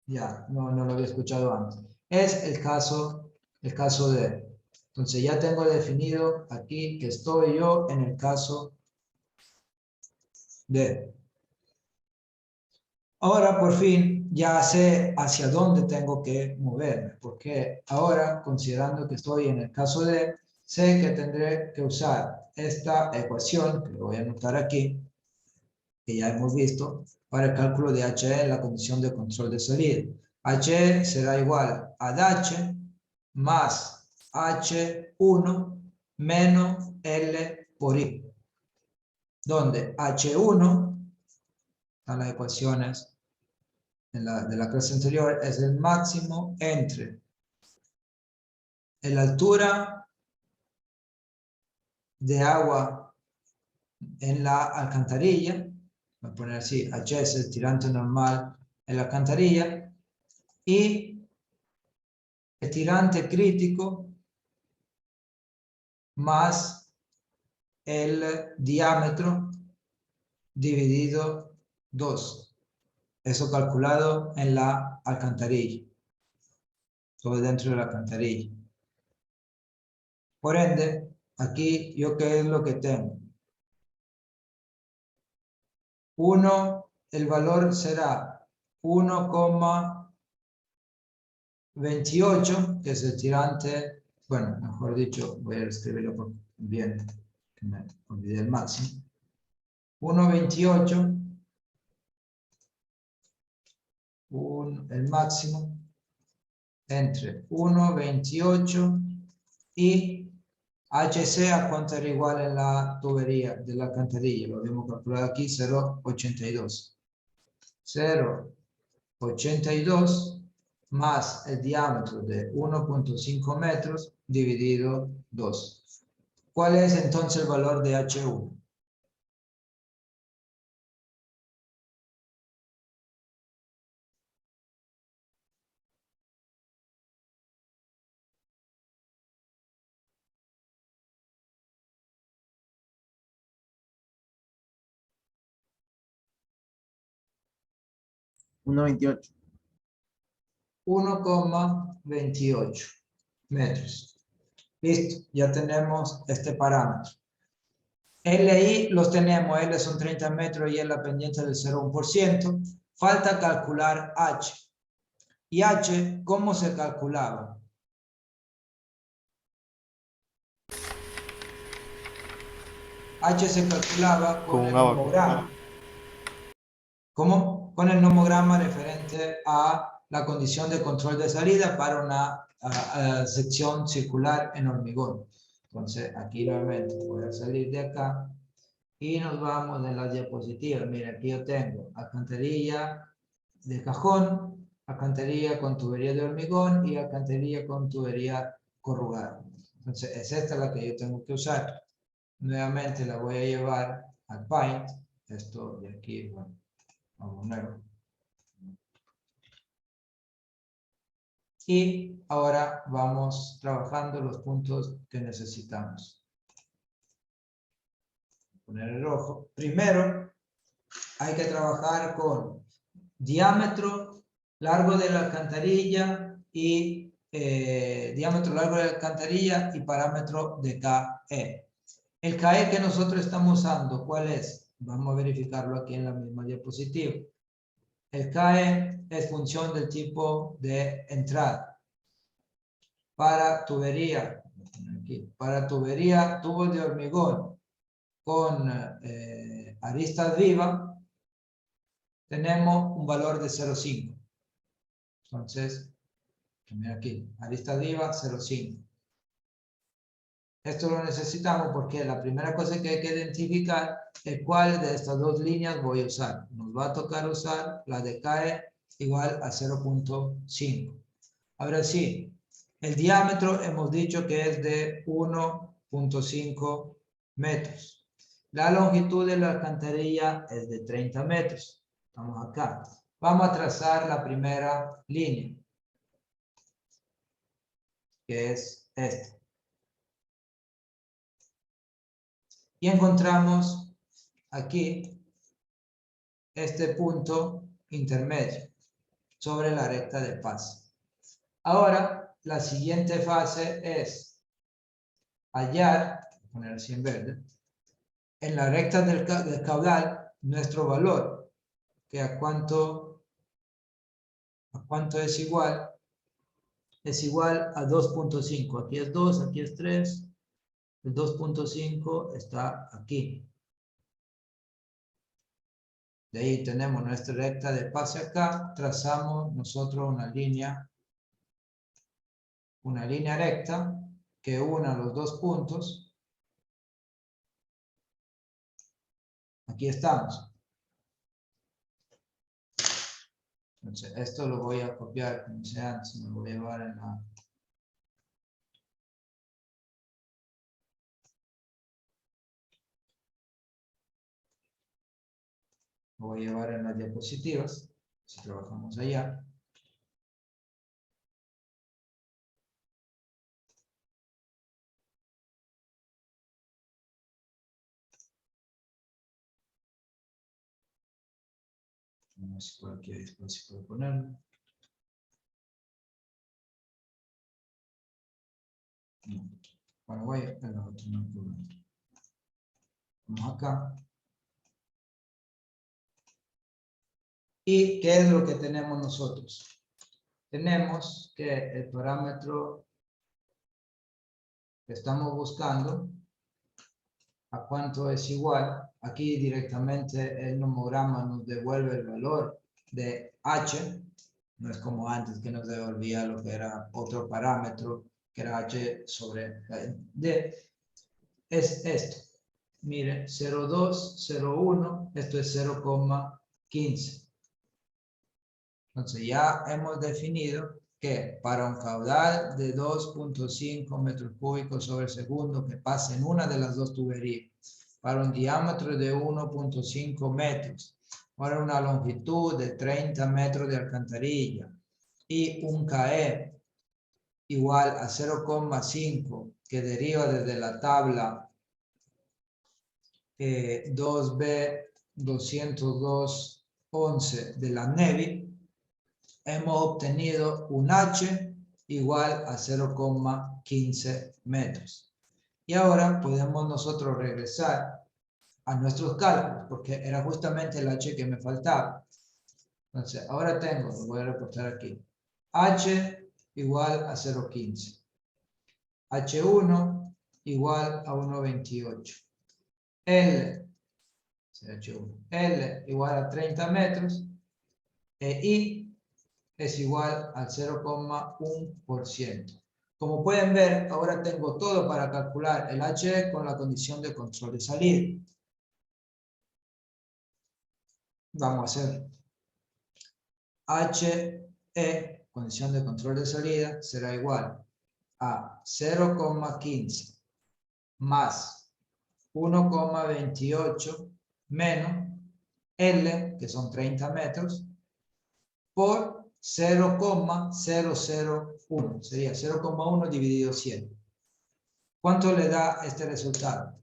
Ya, no lo había escuchado antes. Es el caso D. Entonces ya tengo definido aquí que estoy yo en el caso D. Ahora por fin ya sé hacia dónde tengo que moverme, porque ahora, considerando que estoy en el caso D, sé que tendré que usar esta ecuación, que lo voy a anotar aquí, que ya hemos visto, para el cálculo de HE en la condición de control de salida. HE será igual a H más H1 menos L por I, donde H1, están las ecuaciones de la clase anterior, es el máximo entre la altura de agua en la alcantarilla, voy a poner así, H es el tirante normal en la alcantarilla, y el tirante crítico más el diámetro dividido 2. Eso calculado en la alcantarilla. Todo dentro de la alcantarilla. Por ende, aquí yo qué es lo que tengo. 1, el valor será 1,28, que es el tirante, bueno, mejor dicho, voy a escribirlo por bien, que me olvidé el máximo. 1,28, el máximo, entre 1,28 y HC, a cuánto era igual en la tubería de la alcantarilla. Lo habíamos calculado aquí, 0,82. 0,82 más el diámetro de 1,5 metros dividido 2. ¿Cuál es entonces el valor de H1? $1.28. 1,28 metros. Listo, ya tenemos este parámetro. LI los tenemos, L son 30 metros y es la pendiente del 0,1%. Falta calcular H. ¿Y H cómo se calculaba? H se calculaba con el nomograma. ¿Cómo? Con el nomograma referente a la condición de control de salida para una sección circular en hormigón. Entonces, aquí nuevamente voy a salir de acá y nos vamos en las diapositivas. Mira, aquí yo tengo alcantarilla de cajón, alcantarilla con tubería de hormigón y alcantarilla con tubería corrugada. Entonces, es esta la que yo tengo que usar. Nuevamente la voy a llevar al Paint. Esto de aquí, bueno, vamos a ponerlo. Y ahora vamos trabajando los puntos que necesitamos. Poner el rojo. Primero, hay que trabajar con diámetro largo de la alcantarilla y diámetro largo de la alcantarilla y parámetro de KE. El KE que nosotros estamos usando, ¿cuál es? Vamos a verificarlo aquí en la misma diapositiva. El KE es función del tipo de entrada. Para tubería, tubos de hormigón con aristas vivas, tenemos un valor de 0,5. Entonces, mira aquí, arista viva 0,5. Esto lo necesitamos porque la primera cosa que hay que identificar es cuál de estas dos líneas voy a usar. Nos va a tocar usar la de KE igual a 0,5. Ahora sí, el diámetro hemos dicho que es de 1,5 metros. La longitud de la alcantarilla es de 30 metros. Estamos acá. Vamos a trazar la primera línea, que es esta. Y encontramos aquí este punto intermedio sobre la recta de pase. Ahora, la siguiente fase es hallar, voy a poner así en verde, en la recta del caudal nuestro valor, que a cuánto es igual a 2,5. Aquí es 2, aquí es 3. El 2,5 está aquí. De ahí tenemos nuestra recta de pase acá. Trazamos nosotros una línea recta que una los dos puntos. Aquí estamos. Entonces, esto lo voy a copiar, como sea antes, me lo voy a llevar en la... Lo voy a llevar en las diapositivas, si trabajamos allá. No sé si por aquí hay espacio para ponerlo. No. Bueno, voy a la otra, no hay problema. Vamos acá. ¿Y qué es lo que tenemos nosotros? Tenemos que el parámetro que estamos buscando, ¿a cuánto es igual? Aquí directamente el nomograma nos devuelve el valor de H. No es como antes que nos devolvía lo que era otro parámetro, que era H sobre D. Es esto. Mire, 0,2, 0,1, esto es 0,15. Entonces ya hemos definido que para un caudal de 2,5 metros cúbicos sobre segundo que pasa en una de las dos tuberías, para un diámetro de 1,5 metros, para una longitud de 30 metros de alcantarilla y un KE igual a 0,5 que deriva desde la tabla 2B 202.11 de la NEVI, hemos obtenido un H igual a 0,15 metros. Y ahora podemos nosotros regresar a nuestros cálculos, porque era justamente el H que me faltaba. Entonces, ahora tengo, lo voy a reportar aquí, H igual a 0,15. H1 igual a 1,28. L igual a 30 metros e I es igual al 0,1%. Como pueden ver, ahora tengo todo para calcular el HE con la condición de control de salida. Vamos a hacer HE, condición de control de salida, será igual a 0,15 más 1,28 menos L, que son 30 metros, por 0,001. Sería 0,1 dividido 100. ¿Cuánto le da este resultado?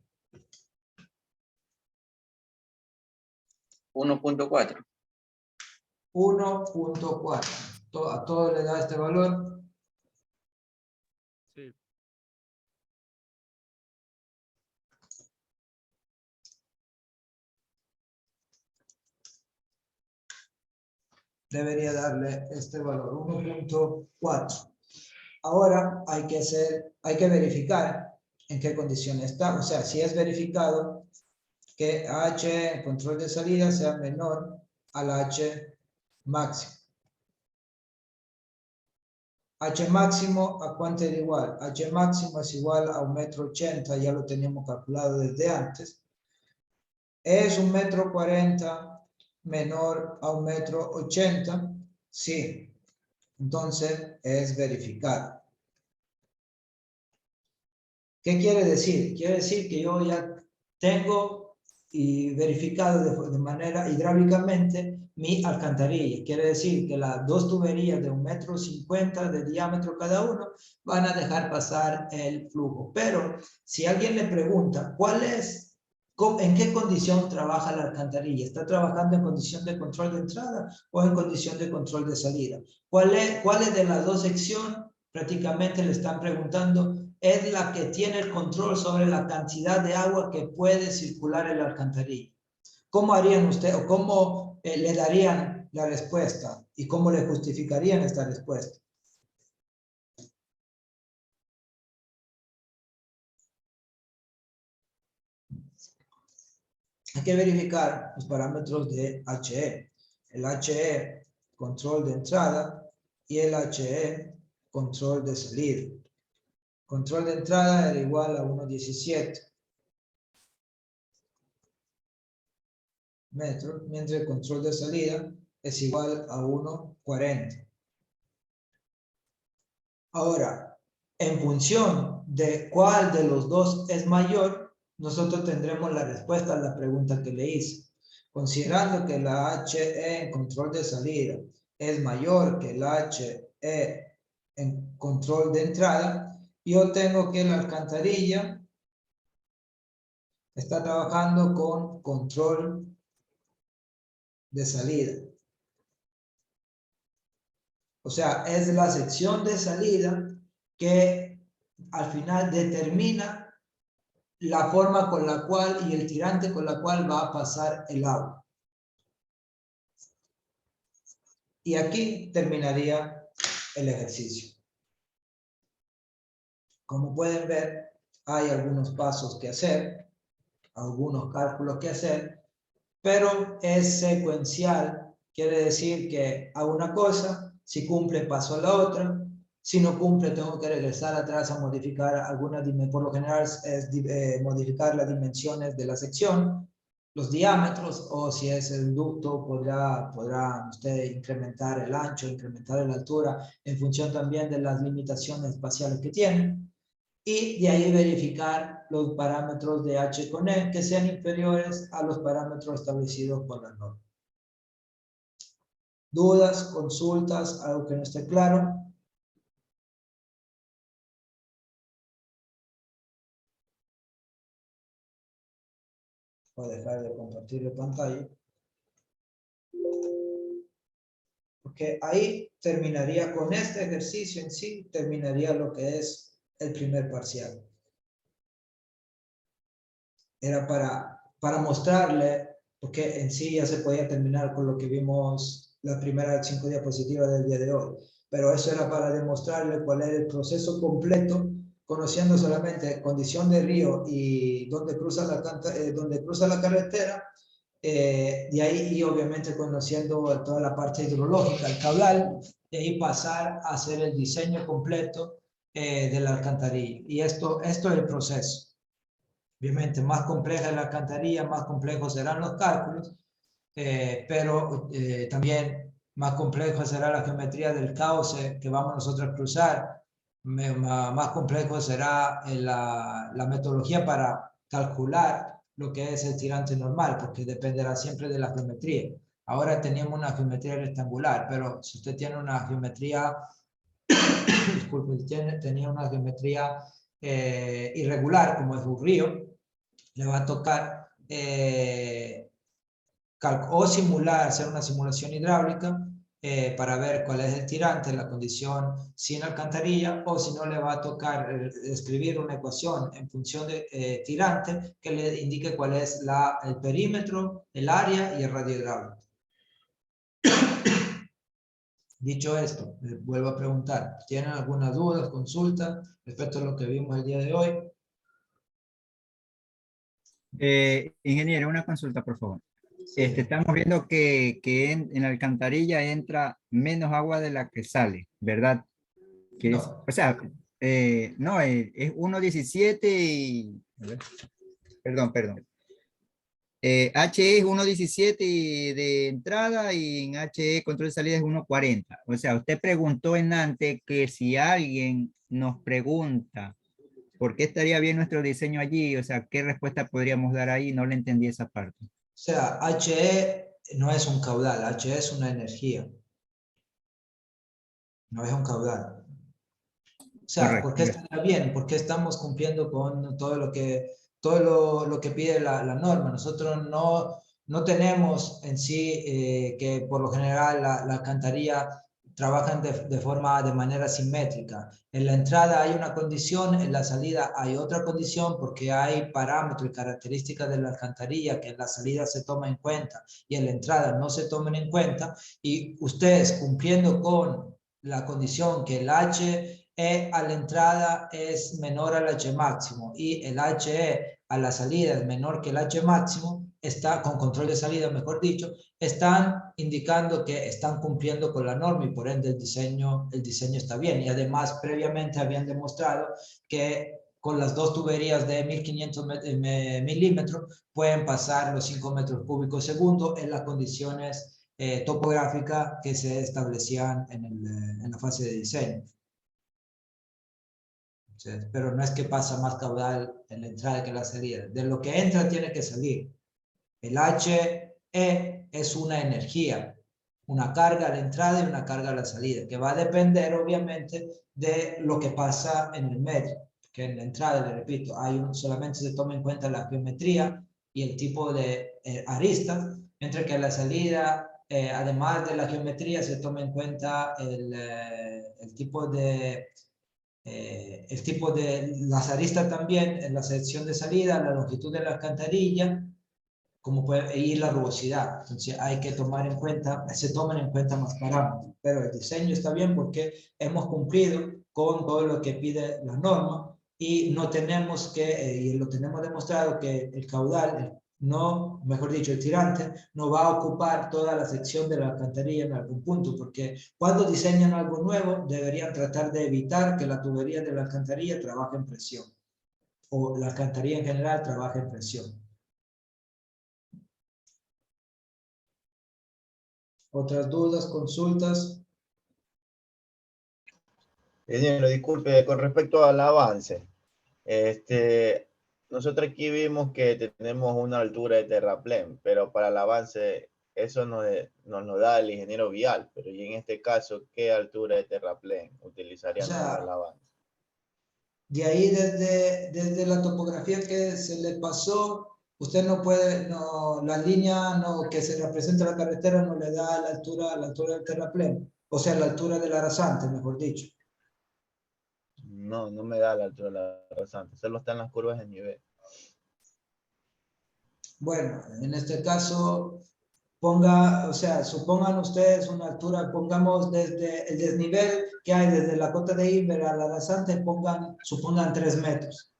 1,4. 1,4. ¿A todo le da este valor? Sí. debería darle este valor, 1.4. Ahora hay que verificar en qué condición está. O sea, si es verificado que H, el control de salida, sea menor al H máximo. H máximo, ¿a cuánto era igual? H máximo es igual a 1,80 m, ya lo teníamos calculado desde antes. ¿Es 1,40 m menor a 1,80 m? Sí. Entonces es verificado. ¿Qué quiere decir? Quiere decir que yo ya tengo y verificado de manera hidráulicamente mi alcantarilla. Quiere decir que las dos tuberías de 1,50 m de diámetro cada uno van a dejar pasar el flujo. Pero si alguien le pregunta ¿en qué condición trabaja la alcantarilla? ¿Está trabajando en condición de control de entrada o en condición de control de salida? ¿Cuál es de las dos secciones? Prácticamente le están preguntando, es la que tiene el control sobre la cantidad de agua que puede circular en la alcantarilla. ¿Cómo harían ustedes o cómo le darían la respuesta y cómo le justificarían esta respuesta? Hay que verificar los parámetros de HE. El HE, control de entrada, y el HE, control de salida. Control de entrada era igual a 1,17 metros, mientras el control de salida es igual a 1,40. Ahora, en función de cuál de los dos es mayor, nosotros tendremos la respuesta a la pregunta que le hice. Considerando que la HE en control de salida es mayor que la HE en control de entrada, yo tengo que la alcantarilla está trabajando con control de salida. O sea, es la sección de salida que al final determina la forma con la cual y el tirante con la cual va a pasar el agua. Y aquí terminaría el ejercicio. Como pueden ver, hay algunos pasos que hacer, algunos cálculos que hacer, pero es secuencial. Quiere decir que hago una cosa, si cumple paso a la otra, si no cumple tengo que regresar atrás a modificar algunas, por lo general es modificar las dimensiones de la sección, los diámetros, o si es el ducto podrá usted incrementar el ancho, incrementar la altura en función también de las limitaciones espaciales que tiene. Y de ahí verificar los parámetros de H con E que sean inferiores a los parámetros establecidos por la norma. ¿Dudas, consultas, algo que no esté claro? Voy a dejar de compartir la pantalla. Porque ahí terminaría con este ejercicio en sí, terminaría lo que es el primer parcial. Era para mostrarle, porque en sí ya se podía terminar con lo que vimos la primera 5 diapositivas del día de hoy, pero eso era para demostrarle cuál era el proceso completo, conociendo solamente condición de río y donde cruza la carretera, de ahí y obviamente conociendo toda la parte hidrológica, el caudal, de ahí pasar a hacer el diseño completo de la alcantarilla. Y esto es el proceso. Obviamente, más compleja es la alcantarilla, más complejos serán los cálculos, pero también más compleja será la geometría del cauce que vamos nosotros a cruzar, más complejo será la metodología para calcular lo que es el tirante normal, porque dependerá siempre de la geometría. Ahora teníamos una geometría rectangular, pero si usted tiene una geometría, disculpe, tenía una geometría irregular, como es un río, le va a tocar o hacer una simulación hidráulica para ver cuál es el tirante, la condición sin alcantarilla, o si no le va a tocar escribir una ecuación en función de tirante que le indique cuál es el perímetro, el área y el radio hidráulico. Dicho esto, vuelvo a preguntar, ¿tienen alguna duda, consulta respecto a lo que vimos el día de hoy? Ingeniero, una consulta, por favor. Sí. Estamos viendo que en la alcantarilla entra menos agua de la que sale, ¿verdad? No. O sea, no, es 1.17 y... a ver, perdón. HE es 1.17 de entrada y en HE control de salida es 1.40. O sea, usted preguntó en antes que si alguien nos pregunta por qué estaría bien nuestro diseño allí, o sea, ¿qué respuesta podríamos dar ahí? No le entendí esa parte. O sea, HE no es un caudal, HE es una energía. No es un caudal. O sea, ¿por qué Correcto. estaría bien? ¿Por qué estamos cumpliendo con todo lo que pide la norma? Nosotros no tenemos en sí que por lo general la alcantarilla trabajan de manera simétrica. En la entrada hay una condición, en la salida hay otra condición porque hay parámetros y características de la alcantarilla que en la salida se toma en cuenta y en la entrada no se toman en cuenta, y ustedes cumpliendo con la condición que el HE a la entrada es menor al H máximo y el HE a la salida es menor que el H máximo, está con control de salida, mejor dicho, están indicando que están cumpliendo con la norma y por ende el diseño está bien. Y además previamente habían demostrado que con las dos tuberías de 1500 milímetros pueden pasar los 5 metros cúbicos segundo en las condiciones topográficas que se establecían en la fase de diseño. Pero no es que pasa más caudal en la entrada que en la salida. De lo que entra tiene que salir. El HE es una energía, una carga a la entrada y una carga a la salida, que va a depender obviamente de lo que pasa en el medio. Que en la entrada, le repito, solamente se toma en cuenta la geometría y el tipo de aristas, mientras que en la salida, además de la geometría, se toma en cuenta el tipo de las aristas también en la sección de salida, la longitud de la alcantarilla, como puede ir la rugosidad. Entonces hay que tomar en cuenta, se toman en cuenta más parámetros, pero el diseño está bien porque hemos cumplido con todo lo que pide la norma y no tenemos que, y lo tenemos demostrado, que el caudal, no, mejor dicho, el tirante, no va a ocupar toda la sección de la alcantarilla en algún punto, porque cuando diseñan algo nuevo deberían tratar de evitar que la tubería de la alcantarilla trabaje en presión, o la alcantarilla en general trabaje en presión. ¿Otras dudas, consultas? Ingeniero, disculpe, con respecto al avance, nosotros aquí vimos que tenemos una altura de terraplén, pero para el avance eso nos lo da el ingeniero vial, pero y en este caso, ¿qué altura de terraplén utilizaríamos para el avance? De ahí desde la topografía que se le pasó, usted no puede, la línea que se representa la carretera no le da la altura del terraplén, o sea, la altura de la rasante, mejor dicho. No me da la altura de la rasante, solo están las curvas de nivel. Bueno, en este caso, supongan ustedes una altura, pongamos desde el desnivel que hay desde la cota de Iber a la rasante, supongan 3 metros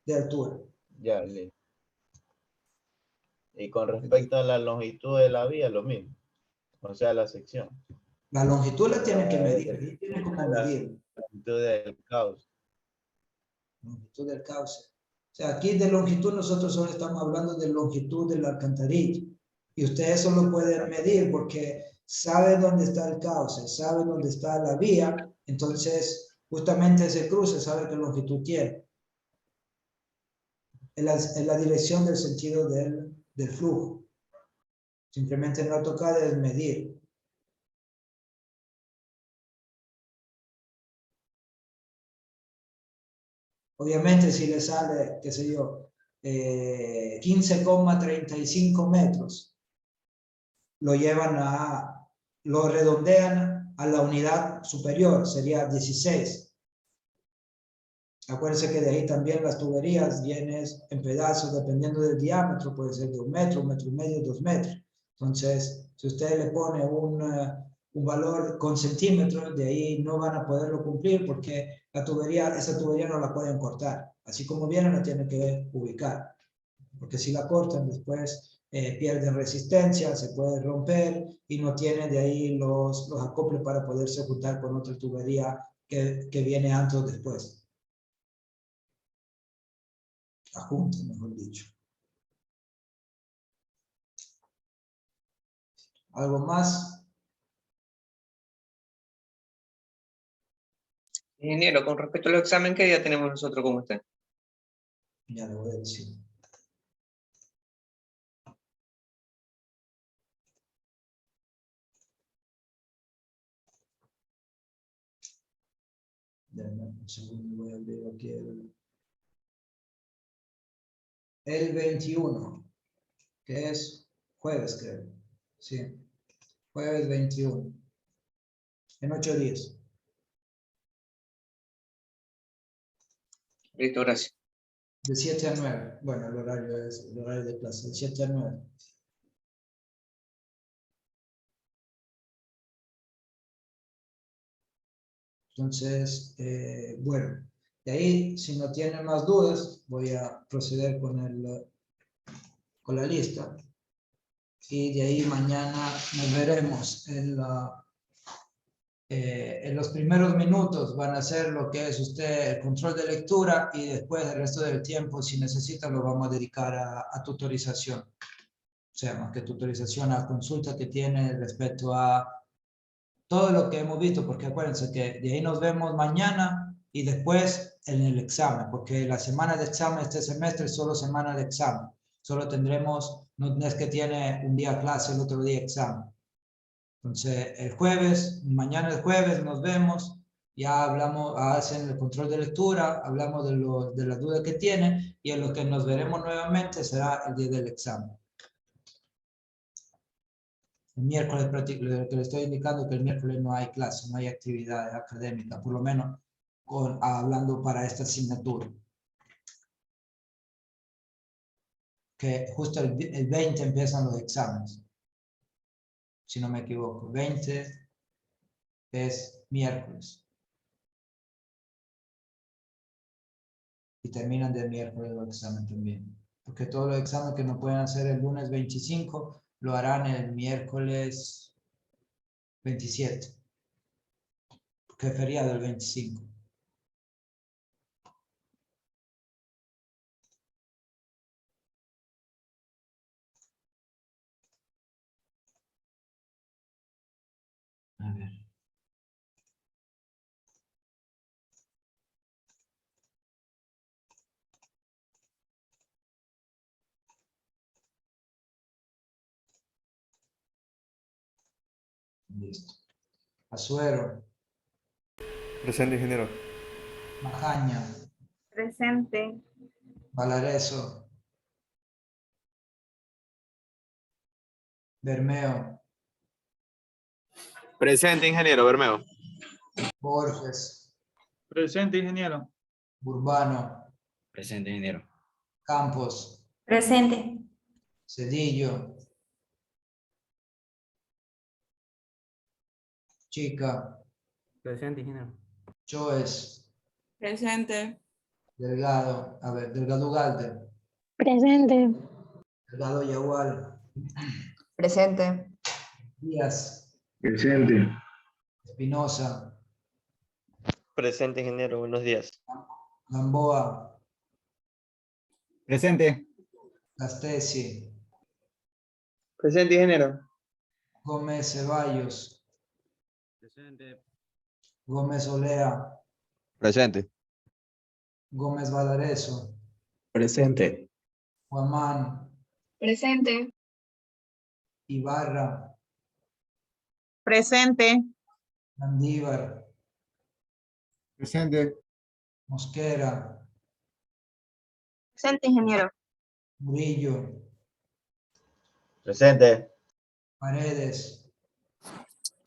de altura. Ya, listo. Y con respecto a la longitud de la vía, lo mismo, o sea, la sección. La longitud la tienen que medir, tienen que medir. La longitud del cauce. Longitud del cauce. O sea, aquí de longitud nosotros solo estamos hablando de longitud de la alcantarilla. Y ustedes solo pueden medir porque saben dónde está el cauce, saben dónde está la vía, entonces justamente ese cruce sabe qué longitud tiene. En la dirección del sentido del flujo. Simplemente no toca de medir. Obviamente si le sale, qué sé yo, 15,35 metros, lo redondean a la unidad superior, sería 16. Acuérdense que de ahí también las tuberías vienen en pedazos, dependiendo del diámetro, puede ser de 1 metro, 1,5 metros, 2 metros. Entonces, si usted le pone un valor con centímetros, de ahí no van a poderlo cumplir porque la tubería, esa tubería no la pueden cortar. Así como viene, la tienen que ubicar. Porque si la cortan después pierden resistencia, se puede romper y no tienen de ahí los acoples para poderse juntar con otra tubería que viene antes o después. La junta, mejor dicho. ¿Algo más? Ingeniero, con respecto al examen, ¿qué día tenemos nosotros con usted? Ya lo voy a decir. Denme un segundo, voy a abrir aquí el 21, que es jueves, creo. Sí, jueves 21. En 8 días. Listo, gracias. De 7 a 9. Bueno, el horario es el horario de clase, de 7 a 9. Entonces, bueno, de ahí, si no tienen más dudas, voy a proceder con la lista. Y de ahí mañana nos veremos en los primeros minutos van a hacer lo que es usted el control de lectura y después el resto del tiempo, si necesita, lo vamos a dedicar a tutorización. O sea, más que tutorización, a consulta que tiene respecto a todo lo que hemos visto, porque acuérdense que de ahí nos vemos mañana y después en el examen, porque la semana de examen este semestre es solo semana de examen. Solo tendremos, no es que tiene un día clase, el otro día examen. Entonces, el jueves, mañana el jueves nos vemos, ya hablamos, hacen el control de lectura, hablamos de las dudas que tienen y en lo que nos veremos nuevamente será el día del examen. El miércoles, lo que le estoy indicando que el miércoles no hay clase, no hay actividad académica, por lo menos hablando para esta asignatura. Que justo el 20 empiezan los exámenes, si no me equivoco. 20 es miércoles. Y terminan de miércoles los exámenes también. Porque todos los exámenes que no pueden hacer el lunes 25, lo harán el miércoles 27. Porque es feriado el 25. A ver. Listo. Azuero. Presente, ingeniero. Majaña. Presente. Valareso. Bermeo. Presente, ingeniero Bermeo. Borges. Presente, ingeniero. Urbano. Presente, ingeniero. Campos. Presente. Cedillo. Chica. Presente, ingeniero. Choes. Presente. Delgado. A ver, Delgado Galde. Presente. Delgado Yagual. Presente. Díaz. Presente. Espinosa. Presente, ingeniero. Buenos días. Gamboa. Presente. Gastesi. Presente, ingeniero. Gómez Ceballos. Presente. Gómez Olea. Presente. Gómez Valareso. Presente. Guamán. Presente. Ibarra. Presente. Landívar. Presente. Mosquera. Presente, ingeniero. Murillo. Presente. Paredes.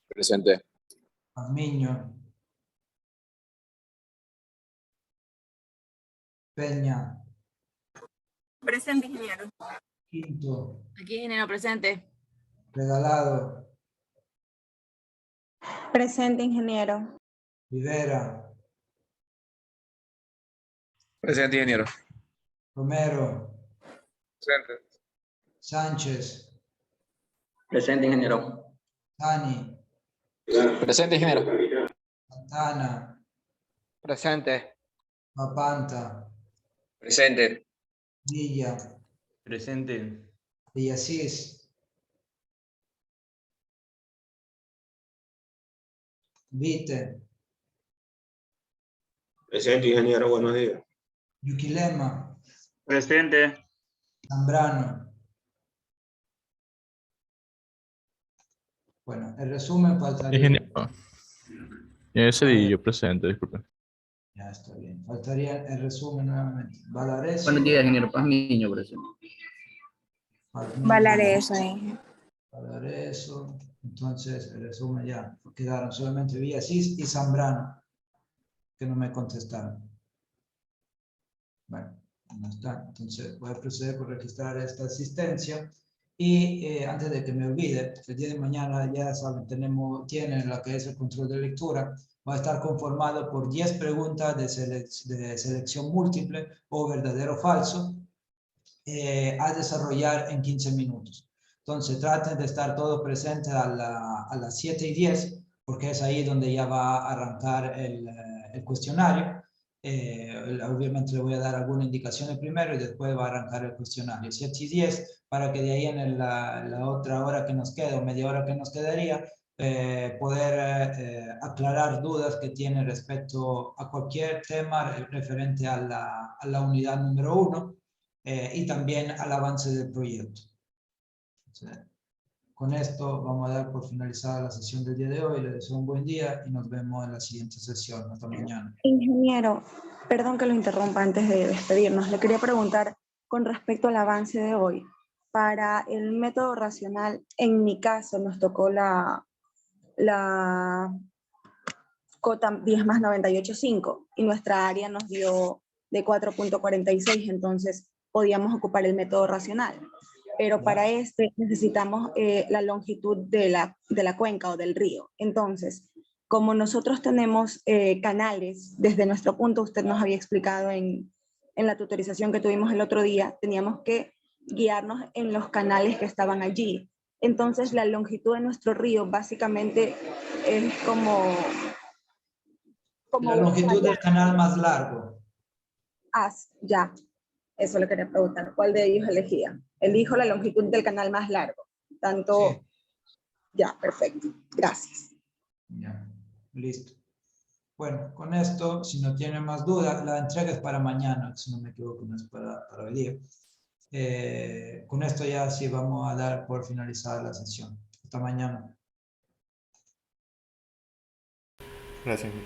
Presente. Pazmiño. Peña. Presente, ingeniero. Quinto. Aquí, ingeniero, presente. Regalado. Presente, ingeniero. Rivera, Presente, ingeniero. Romero, Presente. Sánchez, Presente, ingeniero. Tani, Presente, ingeniero. Santana, Presente. Papanta, Presente. Villa, Presente. Villasís, Vite, Presente, ingeniero. Buenos días. Yuquilema, Presente. Zambrano. Bueno, el resumen faltaría. Ingeniero. Cedillo, presente, disculpe. Ya está bien. Faltaría el resumen nuevamente. Valareso. Buenos días, ingeniero. Paz Niño, presente. Valareso, Valareso. Entonces, el resumen ya. Quedaron solamente Villasís y Zambrano, que no me contestaron. Bueno, no está. Entonces, voy a proceder por registrar esta asistencia. Y antes de que me olvide, el día de mañana, ya saben, tienen lo que es el control de lectura. Va a estar conformado por 10 preguntas de selección múltiple o verdadero o falso a desarrollar en 15 minutos. Entonces, traten de estar todos presentes a las 7:10, porque es ahí donde ya va a arrancar el cuestionario. Obviamente le voy a dar alguna indicación primero y después va a arrancar el cuestionario. 7:10, para que de ahí en la otra hora que nos queda, o media hora que nos quedaría, poder aclarar dudas que tienen respecto a cualquier tema referente a la unidad número 1 y también al avance del proyecto. Entonces, con esto vamos a dar por finalizada la sesión del día de hoy. Les deseo un buen día y nos vemos en la siguiente sesión. Hasta mañana. Ingeniero, perdón que lo interrumpa antes de despedirnos. Le quería preguntar con respecto al avance de hoy. Para el método racional, en mi caso, nos tocó la cota 10 más 98.5 y nuestra área nos dio de 4.46, entonces podíamos ocupar el método racional. Pero para este necesitamos la longitud de la cuenca o del río. Entonces, como nosotros tenemos canales, desde nuestro punto, usted nos había explicado en la tutorización que tuvimos el otro día, teníamos que guiarnos en los canales que estaban allí. Entonces, la longitud de nuestro río básicamente es como la longitud del canal más largo. Ya, eso le quería preguntar. ¿Cuál de ellos elegía? Elijo la longitud del canal más largo. Tanto. Sí. Ya, perfecto. Gracias. Ya, listo. Bueno, con esto, si no tienen más dudas, la entrega es para mañana, si no me equivoco, no es para hoy día. Con esto ya sí vamos a dar por finalizada la sesión. Hasta mañana. Gracias.